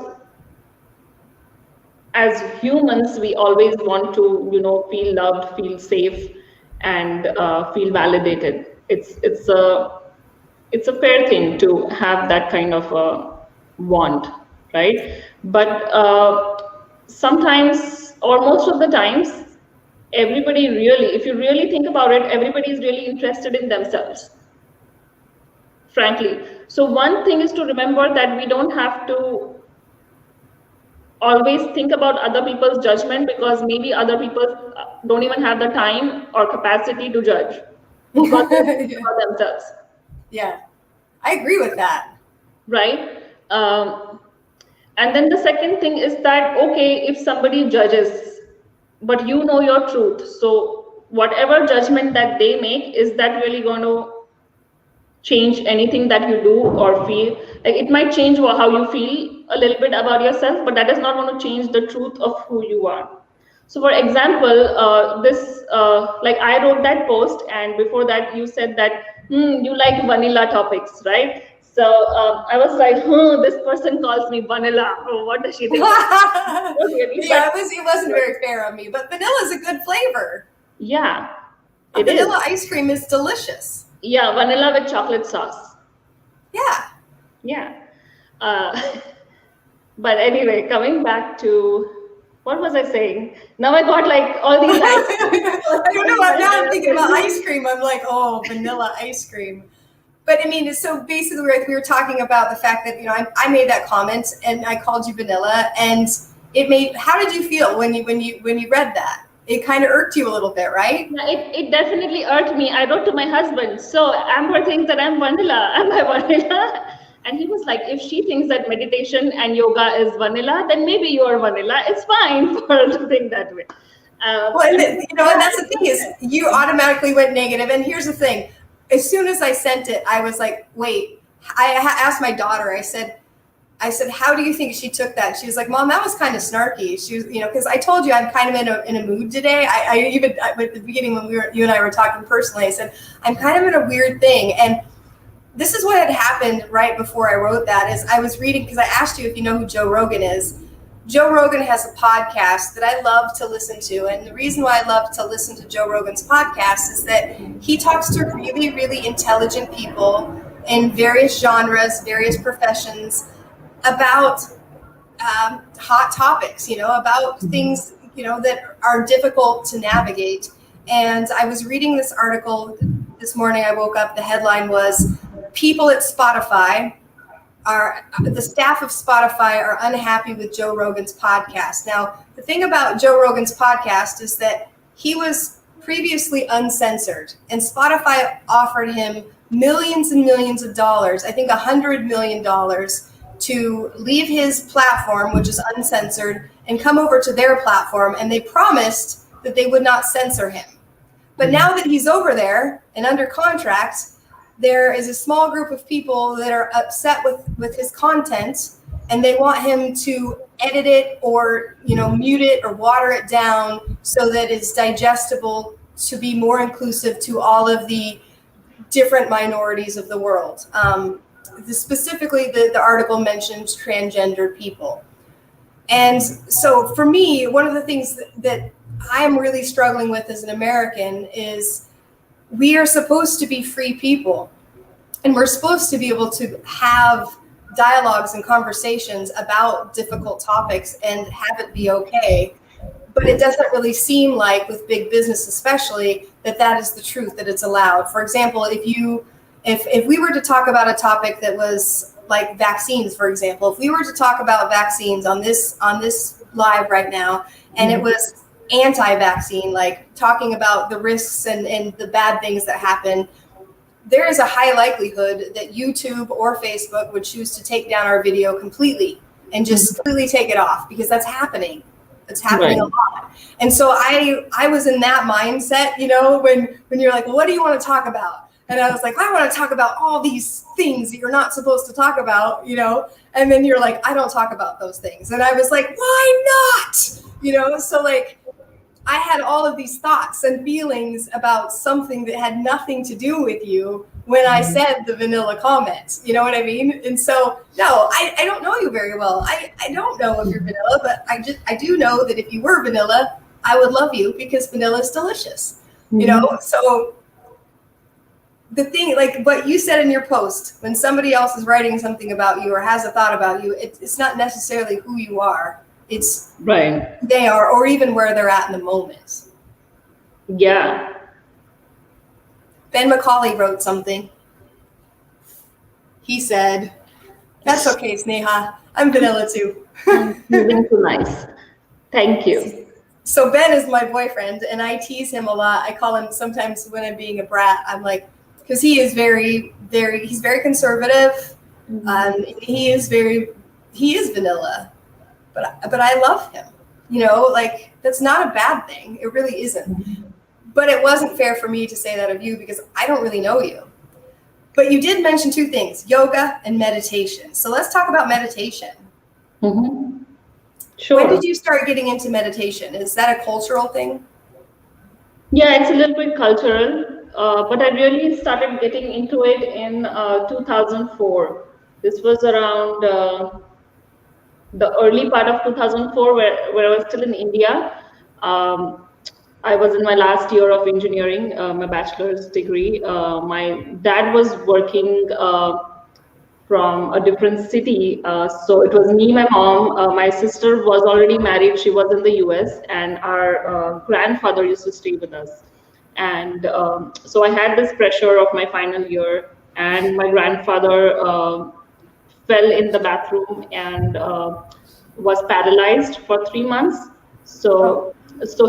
as humans, we always want to feel loved, feel safe, and feel validated. It's a fair thing to have that kind of want, right? But sometimes, or most of the times, everybody really, if you really think about it, everybody is really interested in themselves, frankly. So one thing is to remember that we don't have to always think about other people's judgment, because maybe other people don't even have the time or capacity to judge, because they think about themselves. Yeah, I agree with that. Right? And then the second thing is that, okay, if somebody judges, but you know your truth, so whatever judgment that they make, is that really going to change anything that you do or feel? Like, it might change how you feel a little bit about yourself, but that is not going to change the truth of who you are. So for example, like, I wrote that post, and before that you said that you like vanilla topics, right? So I was like, this person calls me vanilla. Oh, what does she think? Yeah, it wasn't very fair on me, but vanilla is a good flavor. Yeah, vanilla ice cream is delicious. Yeah, vanilla with chocolate sauce. Yeah. But anyway, coming back to, what was I saying? Now I got like all these I don't know. Now I'm thinking about ice cream. I'm like, oh, vanilla ice cream. But I mean, so basically, we were talking about the fact that I made that comment and I called you vanilla, and how did you feel when you read that? It kind of irked you a little bit, right? Yeah, it definitely irked me. I wrote to my husband, so Amber thinks that I'm vanilla. Am I vanilla? And he was like, if she thinks that meditation and yoga is vanilla, then maybe you're vanilla. It's fine for her to think that way. And that's the thing, is you automatically went negative. And here's the thing. As soon as I sent it, I was like, wait. I asked my daughter, I said, how do you think she took that? She was like, Mom, that was kind of snarky. She was, because I told you I'm kind of in a mood today. I even at the beginning when you and I were talking personally, I said, I'm kind of in a weird thing. And this is what had happened right before I wrote that, is I was reading, because I asked you if you know who Joe Rogan is. Joe Rogan has a podcast that I love to listen to. And the reason why I love to listen to Joe Rogan's podcast is that he talks to really, really intelligent people in various genres, various professions, about hot topics, about things, that are difficult to navigate. And I was reading this article this morning. I woke up, the headline was, people at Spotify the staff of Spotify are unhappy with Joe Rogan's podcast. Now, the thing about Joe Rogan's podcast is that he was previously uncensored, and Spotify offered him millions and millions of dollars, I think $100 million, to leave his platform, which is uncensored, and come over to their platform, and they promised that they would not censor him. But now that he's over there and under contract, there is a small group of people that are upset with his content, and they want him to edit it or, mute it or water it down so that it's digestible to be more inclusive to all of the different minorities of the world. Specifically, the article mentions transgender people. And so for me, one of the things that I'm really struggling with as an American is we are supposed to be free people, and we're supposed to be able to have dialogues and conversations about difficult topics and have it be okay. But it doesn't really seem like, with big business especially, that is the truth, that it's allowed. For example, if we were to talk about a topic that was like vaccines, for example, if we were to talk about vaccines on this live right now, and it was anti-vaccine, like talking about the risks and the bad things that happen, there is a high likelihood that YouTube or Facebook would choose to take down our video completely and just completely take it off, because that's happening. It's happening a lot. And so I was in that mindset, when you're like, well, what do you want to talk about? And I was like, I want to talk about all these things that you're not supposed to talk about, and then you're like, I don't talk about those things. And I was like, why not? So like, I had all of these thoughts and feelings about something that had nothing to do with you when I said the vanilla comment. You know what I mean? And so, no, I don't know you very well. I don't know if you're vanilla, but I do know that if you were vanilla, I would love you, because vanilla is delicious. So the thing, like what you said in your post, when somebody else is writing something about you or has a thought about you, it's not necessarily who you are. It's right. They are, or even where they're at in the moment. Yeah. Ben McCauley wrote something. He said, "That's okay, Sneha. I'm vanilla too." Too nice. Thank you. So Ben is my boyfriend, and I tease him a lot. I call him sometimes, when I'm being a brat, I'm like, because he is he's very conservative. He is vanilla. But I love him, like that's not a bad thing. It really isn't. But it wasn't fair for me to say that of you, because I don't really know you. But you did mention two things, yoga and meditation. So let's talk about meditation. Mm-hmm. Sure. When did you start getting into meditation? Is that a cultural thing? Yeah, it's a little bit cultural, but I really started getting into it in 2004. This was around the early part of 2004, where I was still in India. I was in my last year of engineering, my bachelor's degree. My dad was working from a different city. So it was me, my mom, my sister was already married. She was in the US, and our grandfather used to stay with us. And so I had this pressure of my final year, and my grandfather fell in the bathroom and was paralyzed for 3 months. So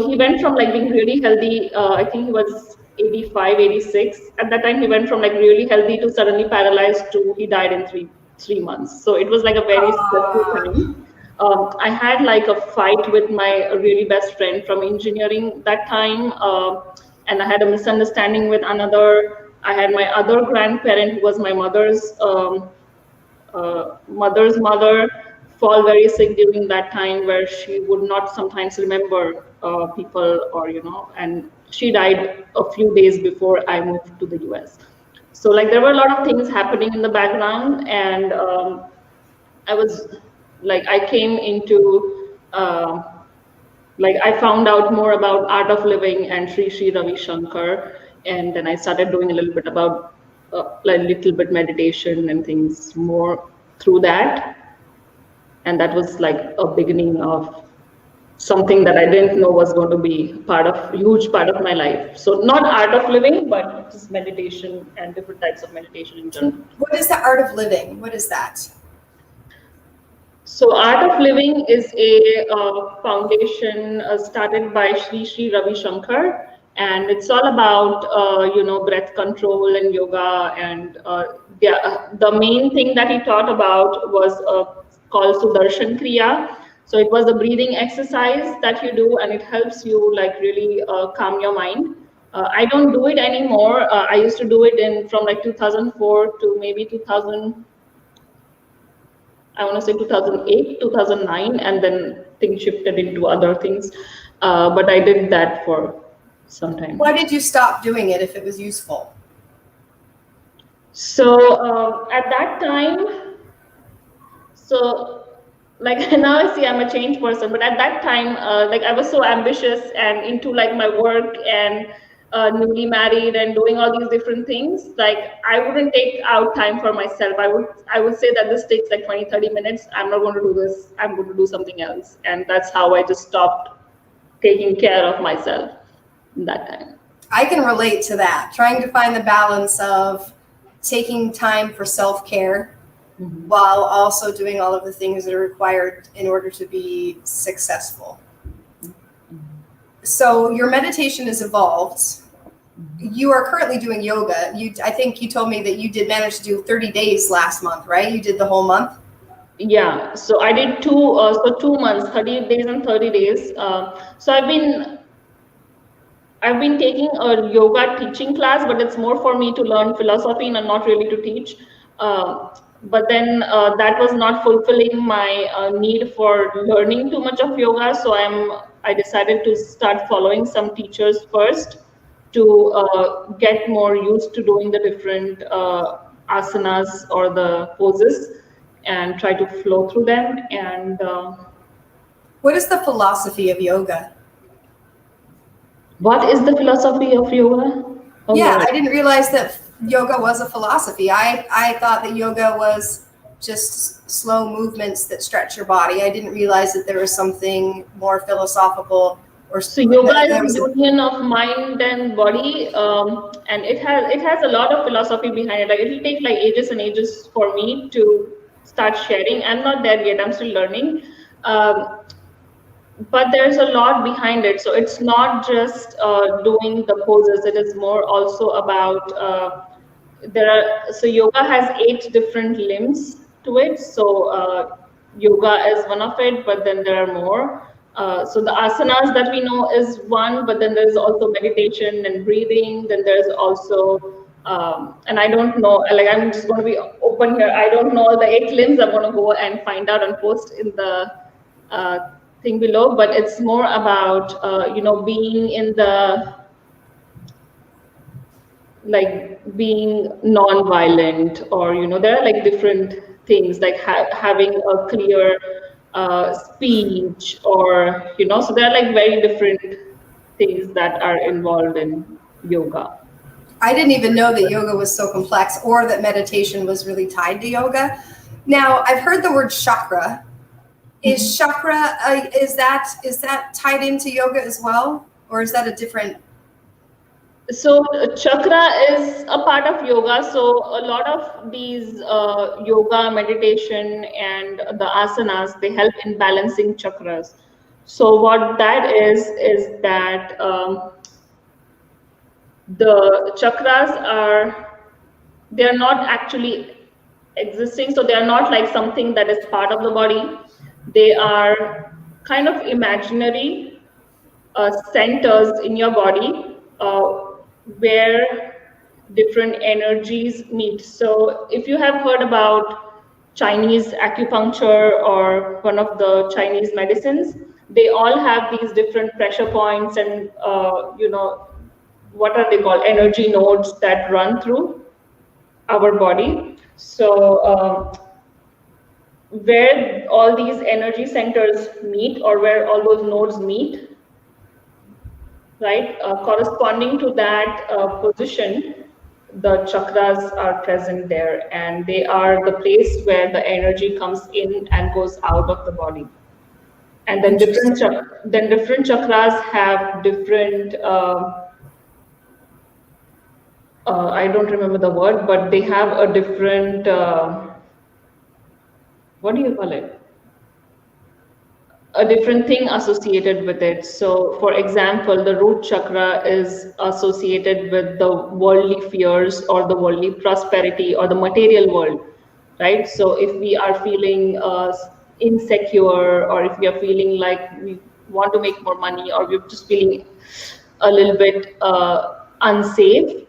he went from like being really healthy. I think he was 85, 86. At that time, he went from like really healthy to suddenly paralyzed to he died in three months. So it was like a very stressful time. I had like a fight with my really best friend from engineering that time. And I had a misunderstanding with another. I had my other grandparent, who was my mother's mother, fall very sick during that time, where she would not sometimes remember people, or and she died a few days before I moved to the US. So like there were a lot of things happening in the background, and I was like, I came into like I found out more about art of living and Sri Ravi Shankar, and then I started doing a little bit about like little bit meditation and things more through that. And that was like a beginning of something that I didn't know was going to be huge part of my life. So not art of living, but just meditation and different types of meditation in general. What is the art of living? What is that? So art of living is a foundation started by Sri Ravi Shankar. And it's all about, breath control and yoga. And the main thing that he taught about was called Sudarshan Kriya. So it was a breathing exercise that you do, and it helps you like really calm your mind. I don't do it anymore. I used to do it from like 2004 to maybe 2000. I want to say 2008, 2009, and then things shifted into other things. But I did that for some time. Why did you stop doing it if it was useful? So at that time, so like now I see I'm a changed person, but at that time, like I was so ambitious and into like my work and newly married and doing all these different things. Like I wouldn't take out time for myself. I would say that this takes like 20, 30 minutes. I'm not going to do this. I'm going to do something else. And that's how I just stopped taking care of myself that time. I can relate to that. Trying to find the balance of taking time for self-care while also doing all of the things that are required in order to be successful. So your meditation has evolved. You are currently doing yoga. I think you told me that you did manage to do 30 days last month, right? You did the whole month? Yeah, so I did 2 months, 30 days and 30 days. So I've been taking a yoga teaching class, but it's more for me to learn philosophy and not really to teach. But then that was not fulfilling my need for learning too much of yoga. So I decided to start following some teachers first to get more used to doing the different asanas or the poses and try to flow through them. And what is the philosophy of yoga? What is the philosophy of yoga? Oh, yeah, Lord. I didn't realize that yoga was a philosophy. I thought that yoga was just slow movements that stretch your body. I didn't realize that there was something more philosophical. So yoga is a union of mind and body, and it has a lot of philosophy behind it. Like it will take like ages and ages for me to start sharing. I'm not there yet. I'm still learning. But there's a lot behind it. So it's not just doing the poses. It is more also about so yoga has 8 different limbs to it. So yoga is one of it, but then there are more. So the asanas that we know is one, but then there's also meditation and breathing. Then there's also and I don't know, like I'm just going to be open here. I don't know the 8 limbs. I'm going to go and find out and post in the thing below, but it's more about being in the being non-violent, or there are like different things like having a clear speech, or so there are like very different things that are involved in yoga. I didn't even know that yoga was so complex, or that meditation was really tied to yoga. Now I've heard the word chakra. Is chakra, is that tied into yoga as well? Or is that a different? So chakra is a part of yoga. So a lot of these yoga, meditation, and the asanas, they help in balancing chakras. So what that is that the chakras they're not actually existing. So they're not like something that is part of the body. They are kind of imaginary centers in your body where different energies meet. So if you have heard about Chinese acupuncture or one of the Chinese medicines, they all have these different pressure points and what are they called, energy nodes that run through our body. So where all these energy centers meet, or where all those nodes meet, right, corresponding to that position, the chakras are present there, and they are the place where the energy comes in and goes out of the body. And then different chakras have different I don't remember the word, but they have a different what do you call it? A different thing associated with it. So for example, the root chakra is associated with the worldly fears or the worldly prosperity or the material world, right? So if we are feeling insecure, or if we are feeling like we want to make more money, or we're just feeling a little bit unsafe,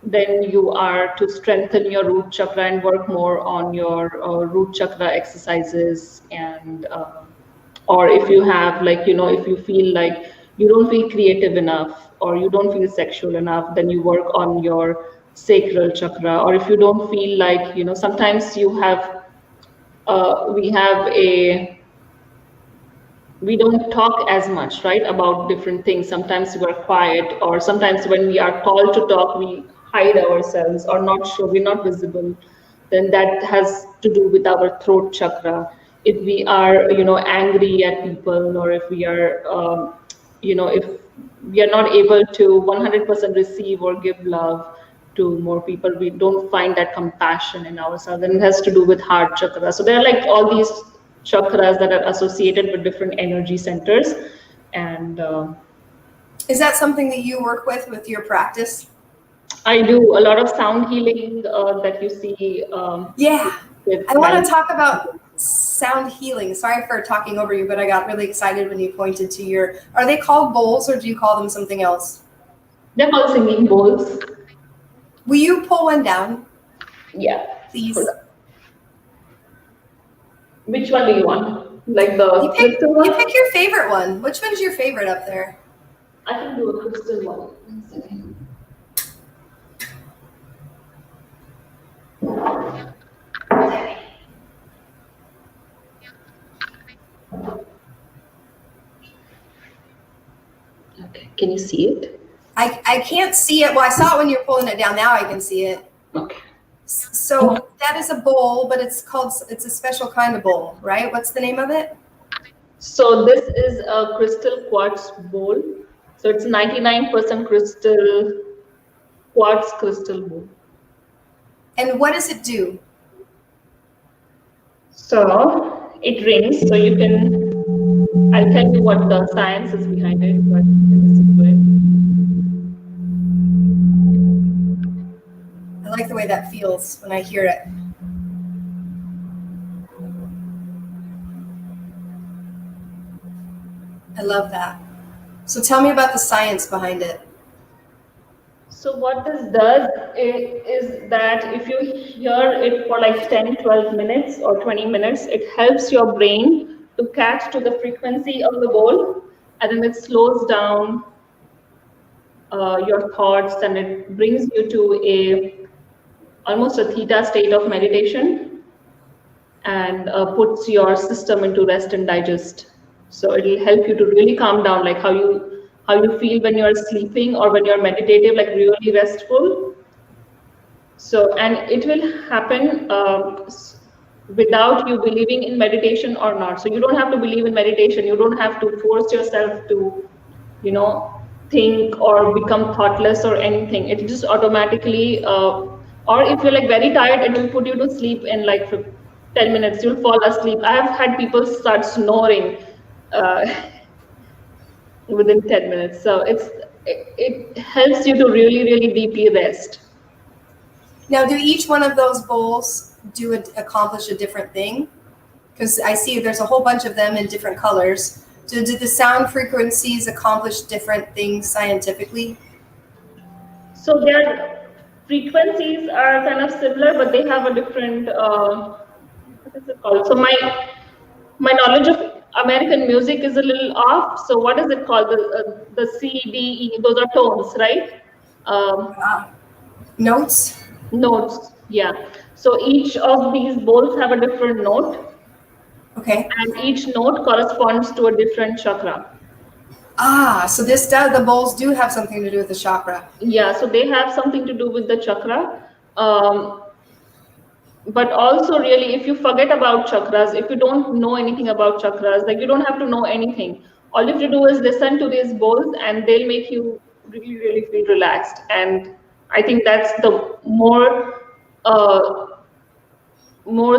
then you are to strengthen your root chakra and work more on your root chakra exercises. And or if you have, like, you know, if you feel like you don't feel creative enough or you don't feel sexual enough, then you work on your sacral chakra. Or if you don't feel like, you know, sometimes you have we don't talk as much, right, about different things. Sometimes we're quiet, or sometimes when we are called to talk, we hide ourselves or not show, we're not visible. Then that has to do with our throat chakra. If we are, you know, angry at people, or if we are, you know, if we are not able to 100% receive or give love to more people, we don't find that compassion in ourselves, and it has to do with heart chakra. So there are like all these chakras that are associated with different energy centers. And Is that something that you work with your practice? I do a lot of sound healing that you see. Yeah, With I want to talk about sound healing. Sorry for talking over you, but I got really excited when you pointed to your, are they called bowls or do you call them something else? They're called singing bowls. Will you pull one down? Yeah. Please. Which one do you want? Like the crystal one? You pick your favorite one. Which one's your favorite up there? I can do a crystal one. 1 second. Okay, can you see it? I can't see it. Well, I saw it when you're pulling it down. Now I can see it. Okay. So that is a bowl, but it's a special kind of bowl, right? What's the name of it? So this is a crystal quartz bowl. So it's 99% quartz crystal bowl. And what does it do? So it rings. So you can, I'll tell you what the science is behind it, but you can listen to it. I like the way that feels when I hear it. I love that. So tell me about the science behind it. So what this does is that if you hear it for like 10, 12 minutes or 20 minutes, it helps your brain to catch to the frequency of the bowl, and then it slows down your thoughts, and it brings you to almost a theta state of meditation, and puts your system into rest and digest. So it'll help you to really calm down, like how you feel when you're sleeping or when you're meditative, like really restful. So, and it will happen without you believing in meditation or not. So you don't have to believe in meditation. You don't have to force yourself to, you know, think or become thoughtless or anything. It just automatically, or if you're like very tired, it will put you to sleep in like 10 minutes. You'll fall asleep. I have had people start snoring within 10 minutes. So it helps you to really, really deeply rest. Now, do each one of those bowls accomplish a different thing? Because I see there's a whole bunch of them in different colors. Do the sound frequencies accomplish different things scientifically? So their frequencies are kind of similar, but they have a different, what is it called? So my knowledge of American music is a little off. So what is it called? The C, D, E, those are tones, right? Notes? Notes, yeah. So each of these bowls have a different note. Okay. And each note corresponds to a different chakra. So the bowls do have something to do with the chakra. Yeah, so they have something to do with the chakra. But also, really, if you forget about chakras, if you don't know anything about chakras, like you don't have to know anything. All you have to do is listen to these bowls, and they'll make you really, really feel relaxed. And I think that's the more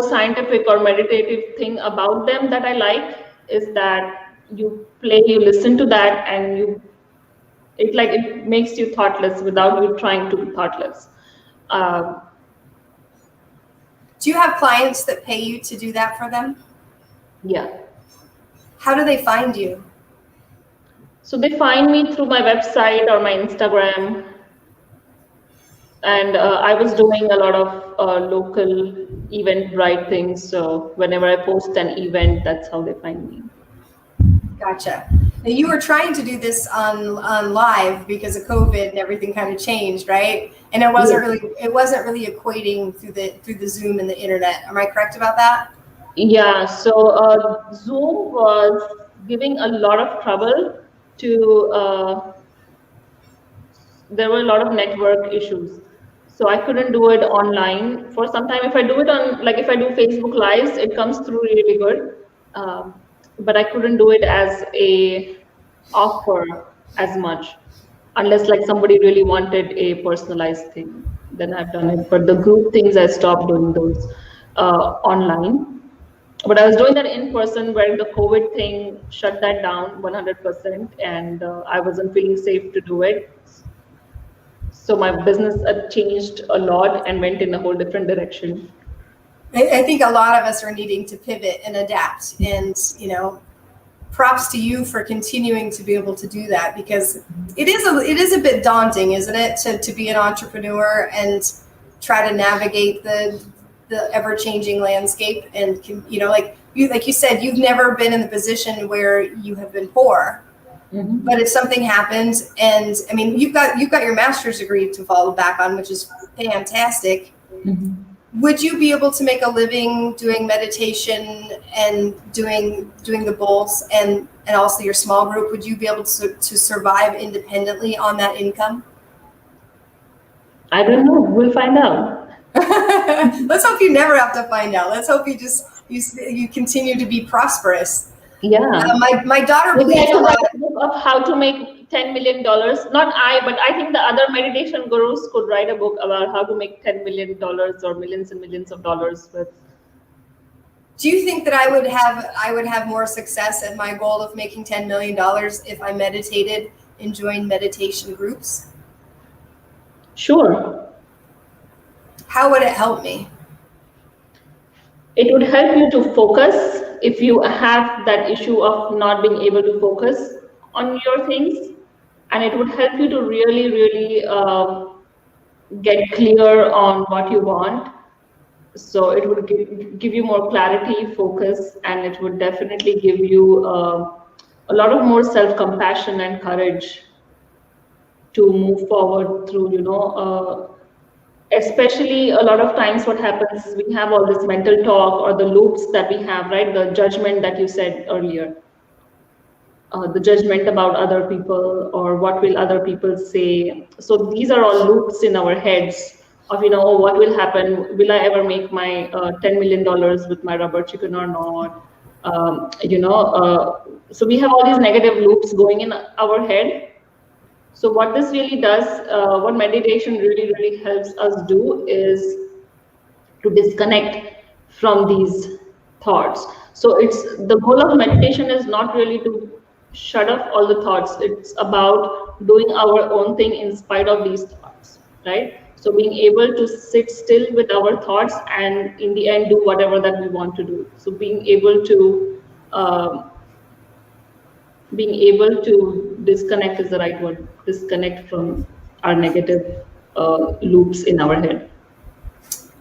scientific or meditative thing about them that I like, is that you listen to that, and it makes you thoughtless without you trying to be thoughtless. Do you have clients that pay you to do that for them? Yeah. How do they find you? So they find me through my website or my Instagram. And I was doing a lot of local Eventbrite things. So whenever I post an event, that's how they find me. Gotcha. Now you were trying to do this on live because of COVID and everything kind of changed, right? And it wasn't really equating through the Zoom and the internet. Am I correct about that? Yeah. So Zoom was giving a lot of trouble to. There were a lot of network issues, so I couldn't do it online for some time. If I do it on, like if I do Facebook lives, it comes through really good, but I couldn't do it as a offer as much, unless like somebody really wanted a personalized thing, then I've done it. But the group things, I stopped doing those online. But I was doing that in person, where the COVID thing shut that down 100%, and I wasn't feeling safe to do it. So my business changed a lot and went in a whole different direction. I think a lot of us are needing to pivot and adapt, and props to you for continuing to be able to do that, because it is a bit daunting, isn't it, to be an entrepreneur and try to navigate the ever-changing landscape. And like you said, you've never been in the position where you have been poor. Mm-hmm. But if something happens, and I mean, you've got your master's degree to fall back on, which is fantastic. Mm-hmm. Would you be able to make a living doing meditation and doing the bowls and also your small group? Would you be able to survive independently on that income? I don't know. We'll find out. Let's hope you never have to find out. Let's hope you continue to be prosperous. Yeah. My daughter believes a lot of how to make $10 million. Not I, but I think the other meditation gurus could write a book about how to make $10 million or millions and millions of dollars with. Do you think that I would have more success at my goal of making $10 million if I meditated and joined meditation groups? Sure. How would it help me? It would help you to focus if you have that issue of not being able to focus on your things, and it would help you to really, really get clear on what you want. So it would give you more clarity, focus, and it would definitely give you a lot of more self-compassion and courage to move forward through, especially a lot of times what happens is we have all this mental talk or the loops that we have, right? The judgment that you said earlier, the judgment about other people or what will other people say. So these are all loops in our heads of, oh, what will happen? Will I ever make my $10 million with my rubber chicken or not? So we have all these negative loops going in our head. So what this really does, what meditation really, really helps us do is to disconnect from these thoughts. So the goal of meditation is not really to shut off all the thoughts. It's about doing our own thing in spite of these thoughts, right? So being able to sit still with our thoughts and in the end do whatever that we want to do. So being able to disconnect is the right word. Disconnect from our negative loops in our head.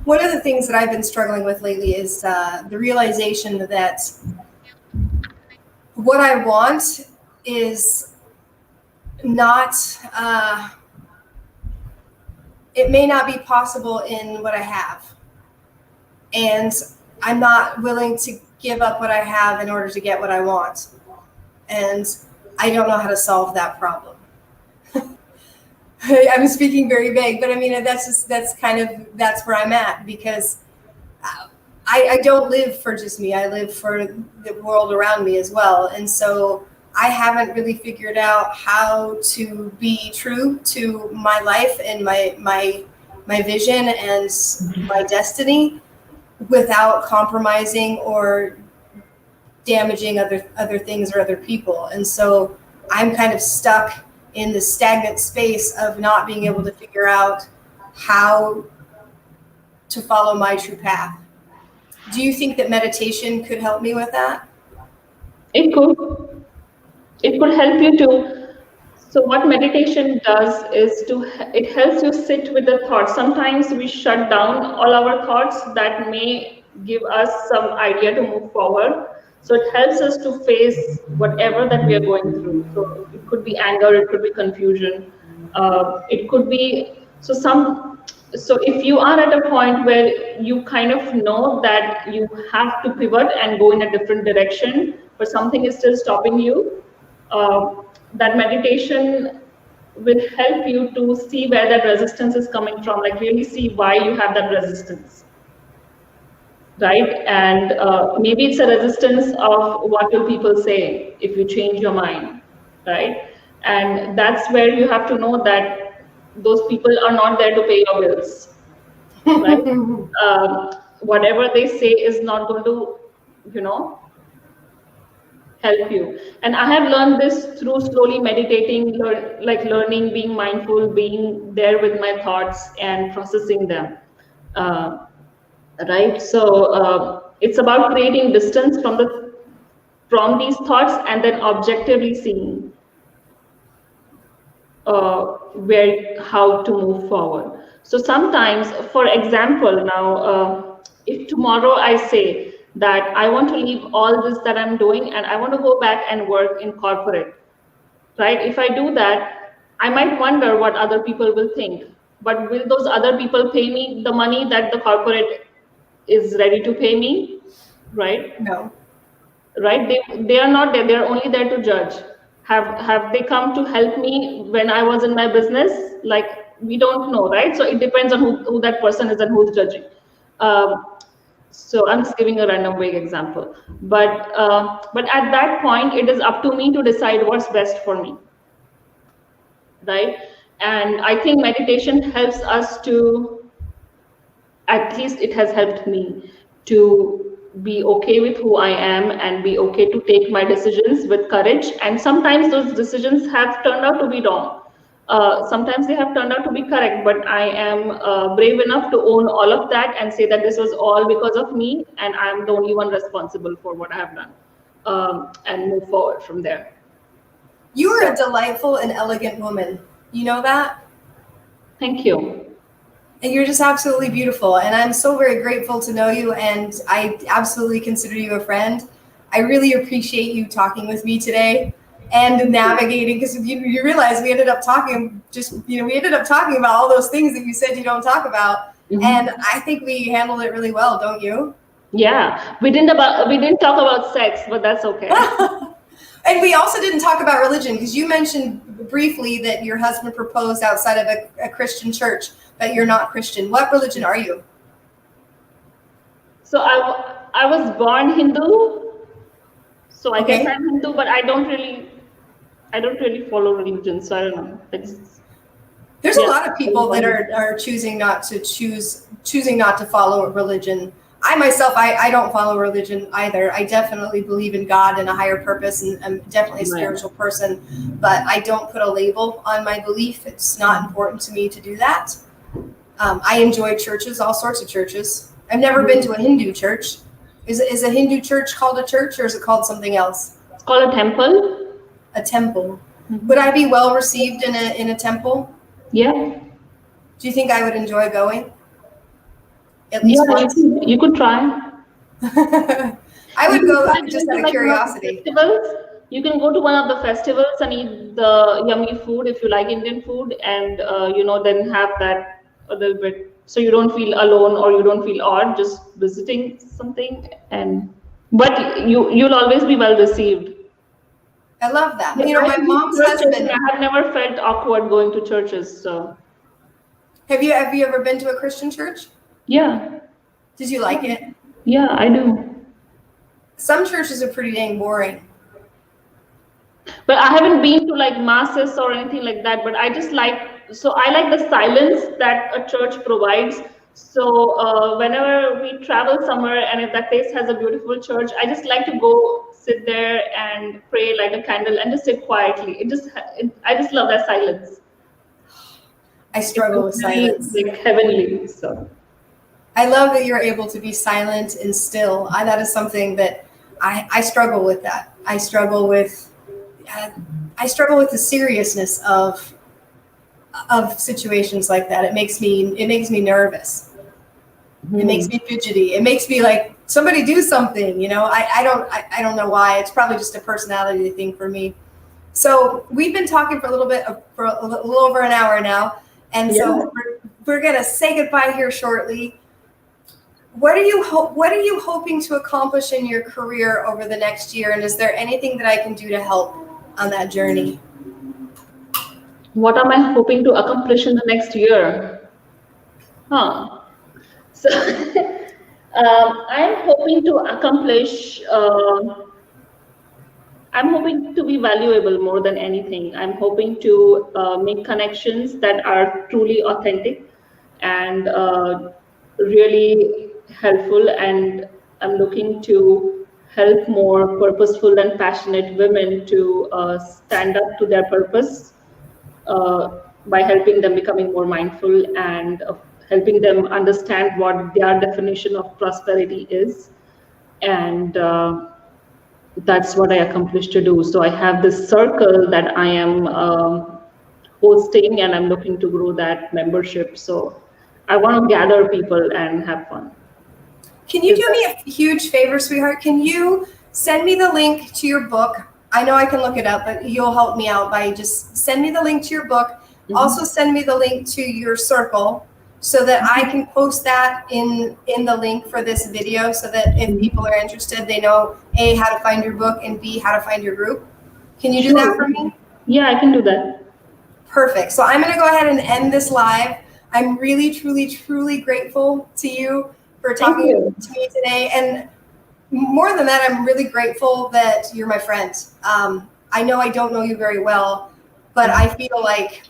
One of the things that I've been struggling with lately is the realization that what I want is not, it may not be possible in what I have. And I'm not willing to give up what I have in order to get what I want. And I don't know how to solve that problem. I'm speaking very vague, but I mean, that's where I'm at, because I don't live for just me. I live for the world around me as well. And so I haven't really figured out how to be true to my life and my vision and my destiny without compromising or damaging other things or other people. And so I'm kind of stuck in the stagnant space of not being able to figure out how to follow my true path. Do you think that meditation could help me with that? It could. it could help you to. So what meditation does is it helps you sit with the thoughts. Sometimes we shut down all our thoughts that may give us some idea to move forward. So it helps us to face whatever that we are going through. So it could be anger, it could be confusion, it could be so if you are at a point where you kind of know that you have to pivot and go in a different direction, but something is still stopping you, that meditation will help you to see where that resistance is coming from, like really see why you have that resistance, right? And maybe it's a resistance of what will people say if you change your mind, right? And that's where you have to know that those people are not there to pay your bills, right? Whatever they say is not going to, you know, help you. And I have learned this through slowly meditating, learning, being mindful, being there with my thoughts and processing them. Right. So it's about creating distance from these thoughts and then objectively seeing how to move forward. So sometimes, for example, now if tomorrow I say that I want to leave all this that I'm doing and I want to go back and work in corporate, right? If I do that, I might wonder what other people will think. But will those other people pay me the money that the corporate is ready to pay me? Right? No. Right? They are not there. They are only there to judge. Have they come to help me when I was in my business? Like, we don't know, right? So it depends on who that person is and who's judging. So I'm just giving a random vague example, but at that point, it is up to me to decide what's best for me, right? And I think meditation helps us to, at least it has helped me to be okay with who I am and be okay to take my decisions with courage. And sometimes those decisions have turned out to be wrong. Sometimes they have turned out to be correct, but I am brave enough to own all of that and say that this was all because of me and I'm the only one responsible for what I have done, and move forward from there. You are a delightful and elegant woman. You know that? Thank you. And you're just absolutely beautiful. And I'm so very grateful to know you. And I absolutely consider you a friend. I really appreciate you talking with me today and navigating, because you realize we ended up talking about all those things that you said you don't talk about. Mm-hmm. And I think we handled it really well, don't you? Yeah, we didn't talk about sex, but that's okay. And we also didn't talk about religion, because you mentioned briefly that your husband proposed outside of a Christian church, but you're not Christian. What religion are you? So I was born Hindu, so I guess I'm Hindu, but I don't really follow religion, so I don't know. There's a lot of people that are choosing not to follow a religion. I myself, I don't follow religion either. I definitely believe in God and a higher purpose, and I'm definitely a spiritual person, but I don't put a label on my belief. It's not important to me to do that. I enjoy churches, all sorts of churches. I've never been to a Hindu church. Is a Hindu church called a church, or is it called something else? It's called a temple. A temple. Mm-hmm. Would I be well received in a temple? Yeah. Do you think I would enjoy going? At least once? You could try. I would go just out of curiosity. You can go to one of the festivals and eat the yummy food if you like Indian food, and then have that a little bit, so you don't feel alone or you don't feel odd just visiting something. But you'll always be well received. I love that. My mom's husband. I have never felt awkward going to churches. So, have you ever been to a Christian church? Yeah. Did you like it? Yeah, I do. Some churches are pretty dang boring. But I haven't been to like masses or anything like that. But I like the silence that a church provides. So whenever we travel somewhere and if that place has a beautiful church, I just like to go sit there and pray, light a candle, and just sit quietly. I just love that silence. I struggle with silence. Like heavenly. So. I love that you're able to be silent and still. That is something that I struggle with. That I struggle with I struggle with the seriousness of situations like that. It makes me nervous. It makes me fidgety. It makes me like, somebody do something, you know. I don't know why. It's probably just a personality thing for me. So we've been talking for a little bit, for a little over an hour now, and so we're gonna say goodbye here shortly. What are you hoping to accomplish in your career over the next year, and is there anything that I can do to help on that journey? What am I hoping to accomplish in the next year? So I'm hoping to accomplish. I'm hoping to be valuable more than anything. I'm hoping to make connections that are truly authentic and really helpful. And I'm looking to help more purposeful and passionate women to stand up to their purpose by helping them becoming more mindful and helping them understand what their definition of prosperity is. And that's what I accomplished to do. So I have this circle that I am hosting, and I'm looking to grow that membership. So I want to gather people and have fun. Can you do me a huge favor, sweetheart? Can you send me the link to your book? I know I can look it up, but you'll help me out by just send me the link to your book. Mm-hmm. Also send me the link to your circle so that I can post that in the link for this video, so that if people are interested, they know A, how to find your book, and B, how to find your group. Can you do that for me? Yeah, I can do that. Perfect. So I'm going to go ahead and end this live. I'm really, truly, truly grateful to you for talking to me today. And more than that, I'm really grateful that you're my friend. I know I don't know you very well, but I feel like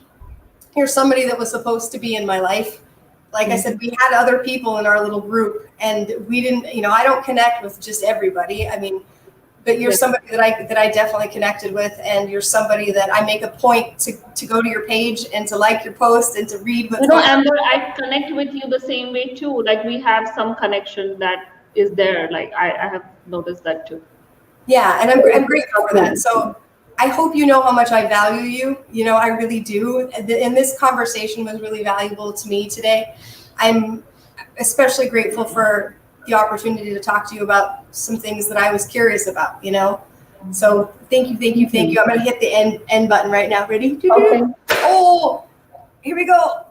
you're somebody that was supposed to be in my life. Like I said, we had other people in our little group, and we didn't, you know, I don't connect with just everybody. I mean, but you're somebody that I definitely connected with, and you're somebody that I make a point to go to your page and to like your post and to read what's going on. Amber, I connect with you the same way too. Like, we have some connection that is there. Like, I have noticed that too. Yeah, and I'm grateful for that. So I hope you know how much I value you. You know, I really do. And this conversation was really valuable to me today. I'm especially grateful for the opportunity to talk to you about some things that I was curious about, you know. So thank you. I'm going to hit the end button right now. Ready? Okay. Oh, here we go.